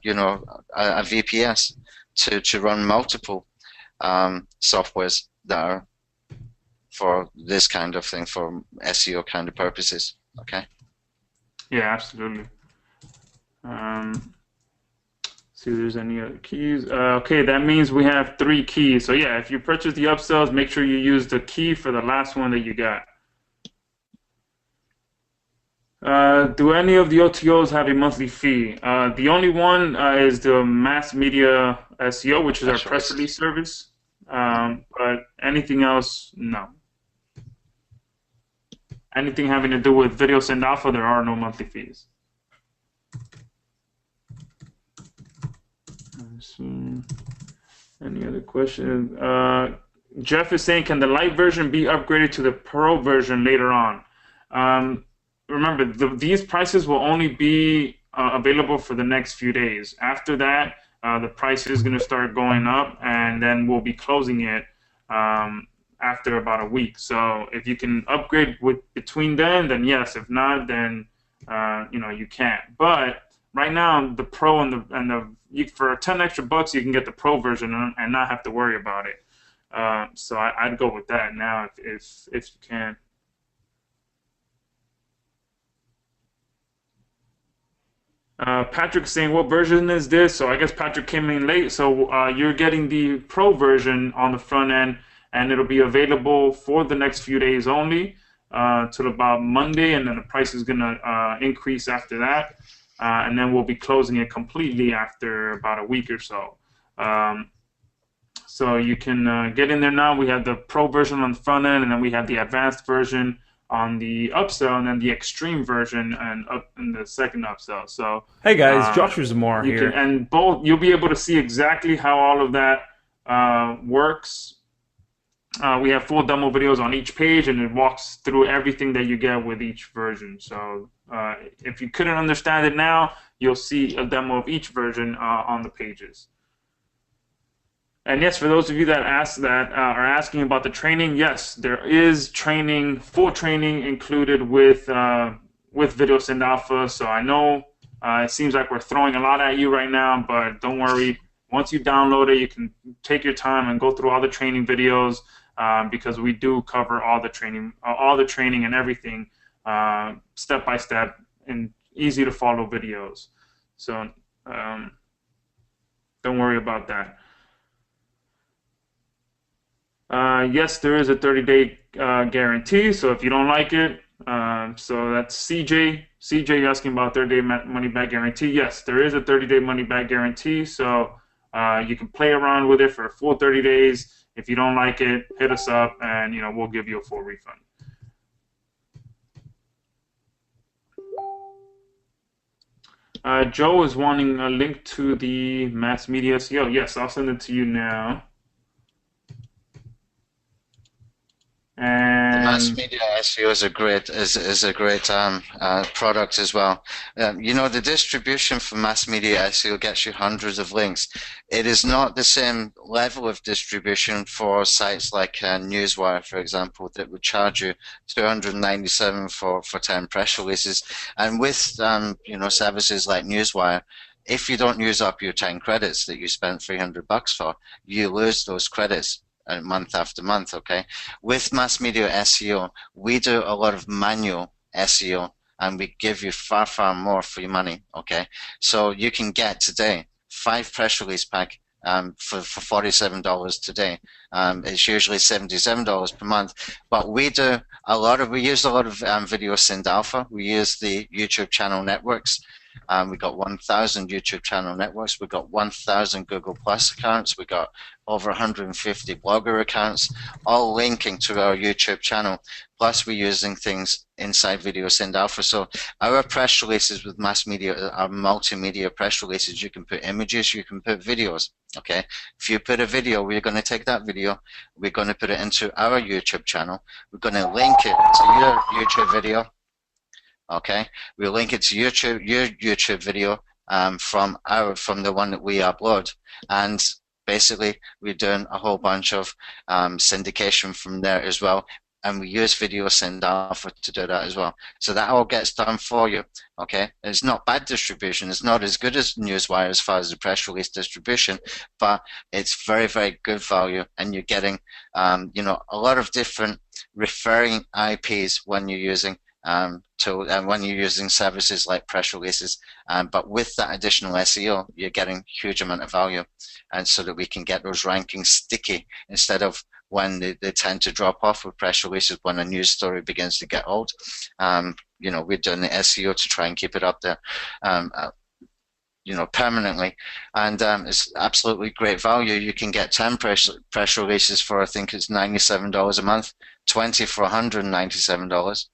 VPS to run multiple softwares that are for this kind of thing, for SEO kind of purposes. Okay. Yeah, absolutely. See if there's any other keys. Okay, that means we have 3 keys. So yeah, if you purchase the upsells, make sure you use the key for the last one that you got. Do any of the OTOs have a monthly fee? The only one is the Mass Media SEO, which is our press release service. But anything else, no. Anything having to do with Video Send Alpha, there are no monthly fees. Let's see. Any other questions? Jeff is saying, can the light version be upgraded to the Pro version later on? Remember, these prices will only be available for the next few days. After that, the price is going to start going up, and then we'll be closing it after about a week. So if you can upgrade between then yes. If not, then you can't. But right now, the Pro for 10 extra bucks, you can get the Pro version and not have to worry about it. So I'd go with that now if you can. Patrick's saying, what version is this? So I guess Patrick came in late. So you're getting the Pro version on the front end, and it'll be available for the next few days only till about Monday, and then the price is going to increase after that. And then we'll be closing it completely after about a week or so. So you can get in there now. We have the Pro version on the front end, and then we have the advanced version on the upsell, and then the extreme version and up in the second upsell. So hey guys, Joshua Zamora here. And both, you'll be able to see exactly how all of that works. We have full demo videos on each page, and it walks through everything that you get with each version. So if you couldn't understand it now, you'll see a demo of each version on the pages. And yes, for those of you that are asking about the training, yes, there is training, full training included with Video Send Alpha. So I know it seems like we're throwing a lot at you right now, but don't worry. Once you download it, you can take your time and go through all the training videos because we do cover all the training and everything step by step in easy to follow videos. So don't worry about that. Yes, there is a 30-day guarantee. So if you don't like it, so that's CJ. CJ, you're asking about 30-day money-back guarantee. Yes, there is a 30-day money-back guarantee. So you can play around with it for a full 30 days. If you don't like it, hit us up, and we'll give you a full refund. Joe is wanting a link to the mass media SEO. Yes, I'll send it to you now. The mass media SEO is a great product as well. The distribution for mass media SEO gets you hundreds of links. It is not the same level of distribution for sites like Newswire, for example, that would charge you $297 for 10 press releases. And with services like Newswire, if you don't use up your 10 credits that you spent $300 for, you lose those credits month after month. Okay, with mass media SEO, we do a lot of manual SEO, and we give you far more for your money. Okay, so you can get today 5 press release pack for $47 today. It's usually $77 per month, but we use a lot of Video Send Alpha. We use the YouTube channel networks. We got 1,000 YouTube channel networks. We got 1,000 Google Plus accounts. We got over 150 blogger accounts, all linking to our YouTube channel. Plus, we're using things inside Video Send Alpha. So our press releases with mass media are multimedia press releases. You can put images, you can put videos. Okay, if you put a video, we're going to take that video, we're going to put it into our YouTube channel. We're going to link it to your YouTube video. Okay, we link it to your YouTube video from the one that we upload, and basically we're doing a whole bunch of syndication from there as well, and we use Video Send Alpha to do that as well. So that all gets done for you. Okay, it's not bad distribution. It's not as good as Newswire as far as the press release distribution, but it's very good value, and you're getting a lot of different referring IPs when you're using when you're using services like press releases, but with that additional SEO, you're getting huge amount of value, and so that we can get those rankings sticky instead of when they tend to drop off with press releases when a news story begins to get old. We're doing the SEO to try and keep it up there, permanently, and it's absolutely great value. You can get 10 press releases for, I think it's $97 a month, 20 for $197,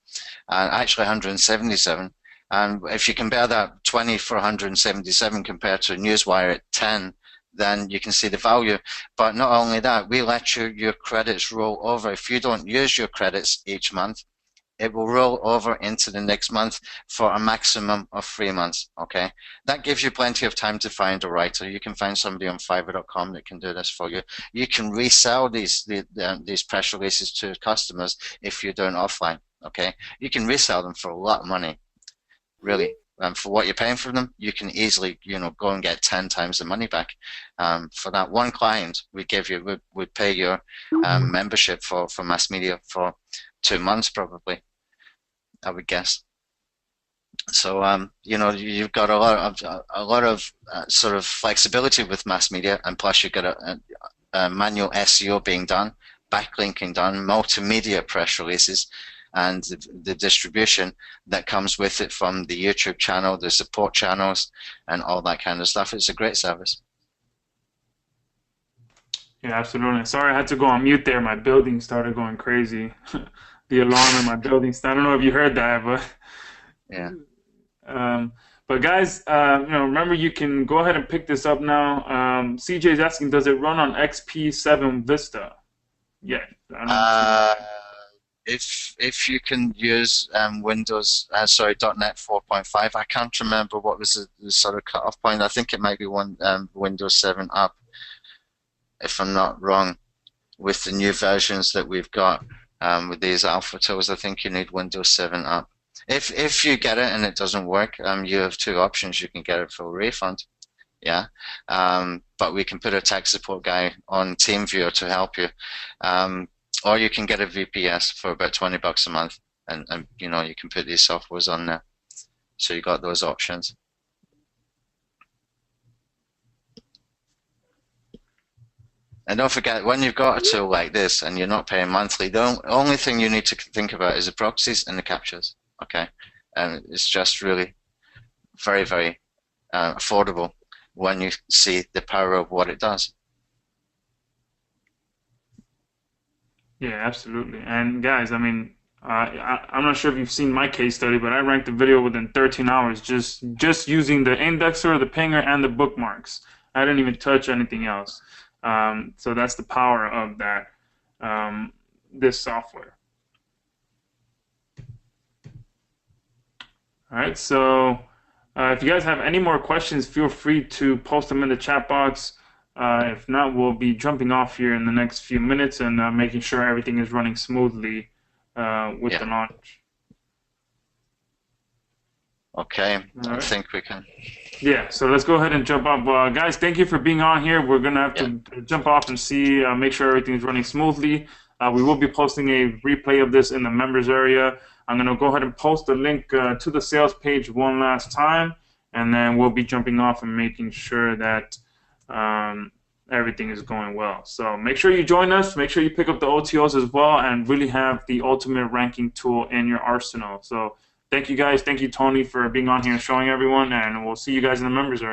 and actually $177. And if you compare that 20 for $177 compared to Newswire at 10, then you can see the value. But not only that, we let your credits roll over. If you don't use your credits each month, it will roll over into the next month for a maximum of 3 months. Okay, that gives you plenty of time to find a writer. You can find somebody on Fiverr.com that can do this for you. You can resell these press releases to customers if you're doing offline. Okay, you can resell them for a lot of money, really. For what you're paying for them, you can easily, go and get 10 times the money back. For that one client, we'd pay your membership for mass media for 2 months probably, I would guess. So you've got a lot of sort of flexibility with mass media, and plus you've got a manual SEO being done, backlinking done, multimedia press releases, and the distribution that comes with it from the YouTube channel, the support channels, and all that kind of stuff. It's a great service. Yeah, absolutely. Sorry, I had to go on mute there. My building started going crazy. The alarm in my building. I don't know if you heard that, but yeah. But guys, remember, you can go ahead and pick this up now. CJ is asking, does it run on XP7 Vista? Yeah. if you can use Windows, sorry, .NET 4.5, I can't remember what was the sort of cutoff point. I think it might be Windows 7 up, if I'm not wrong, with the new versions that we've got with these alpha tools. I think you need Windows 7 up. If you get it and it doesn't work, you have two options. You can get a full refund, yeah, but we can put a tech support guy on TeamViewer to help you. Or you can get a VPS for about $20 a month, and you know, you can put these softwares on there. So you got those options. And don't forget, when you've got a tool like this and you're not paying monthly, the only thing you need to think about is the proxies and the captures. Okay, and it's just really very, very affordable when you see the power of what it does. Yeah, absolutely. And guys, I mean, I'm not sure if you've seen my case study, but I ranked the video within 13 hours just using the indexer, the pinger, and the bookmarks. I didn't even touch anything else. So that's the power of that this software. All right. So if you guys have any more questions, feel free to post them in the chat box. If not, we'll be jumping off here in the next few minutes and making sure everything is running smoothly with the launch. Okay, I think we can. Yeah, so let's go ahead and jump off. Guys, thank you for being on here. We're going to have to jump off and see, make sure everything is running smoothly. We will be posting a replay of this in the members area. I'm going to go ahead and post the link to the sales page one last time, and then we'll be jumping off and making sure that everything is going well. So make sure you join us. Make sure you pick up the OTOs as well and really have the ultimate ranking tool in your arsenal. So thank you guys. Thank you, Tony, for being on here and showing everyone, and we'll see you guys in the members area.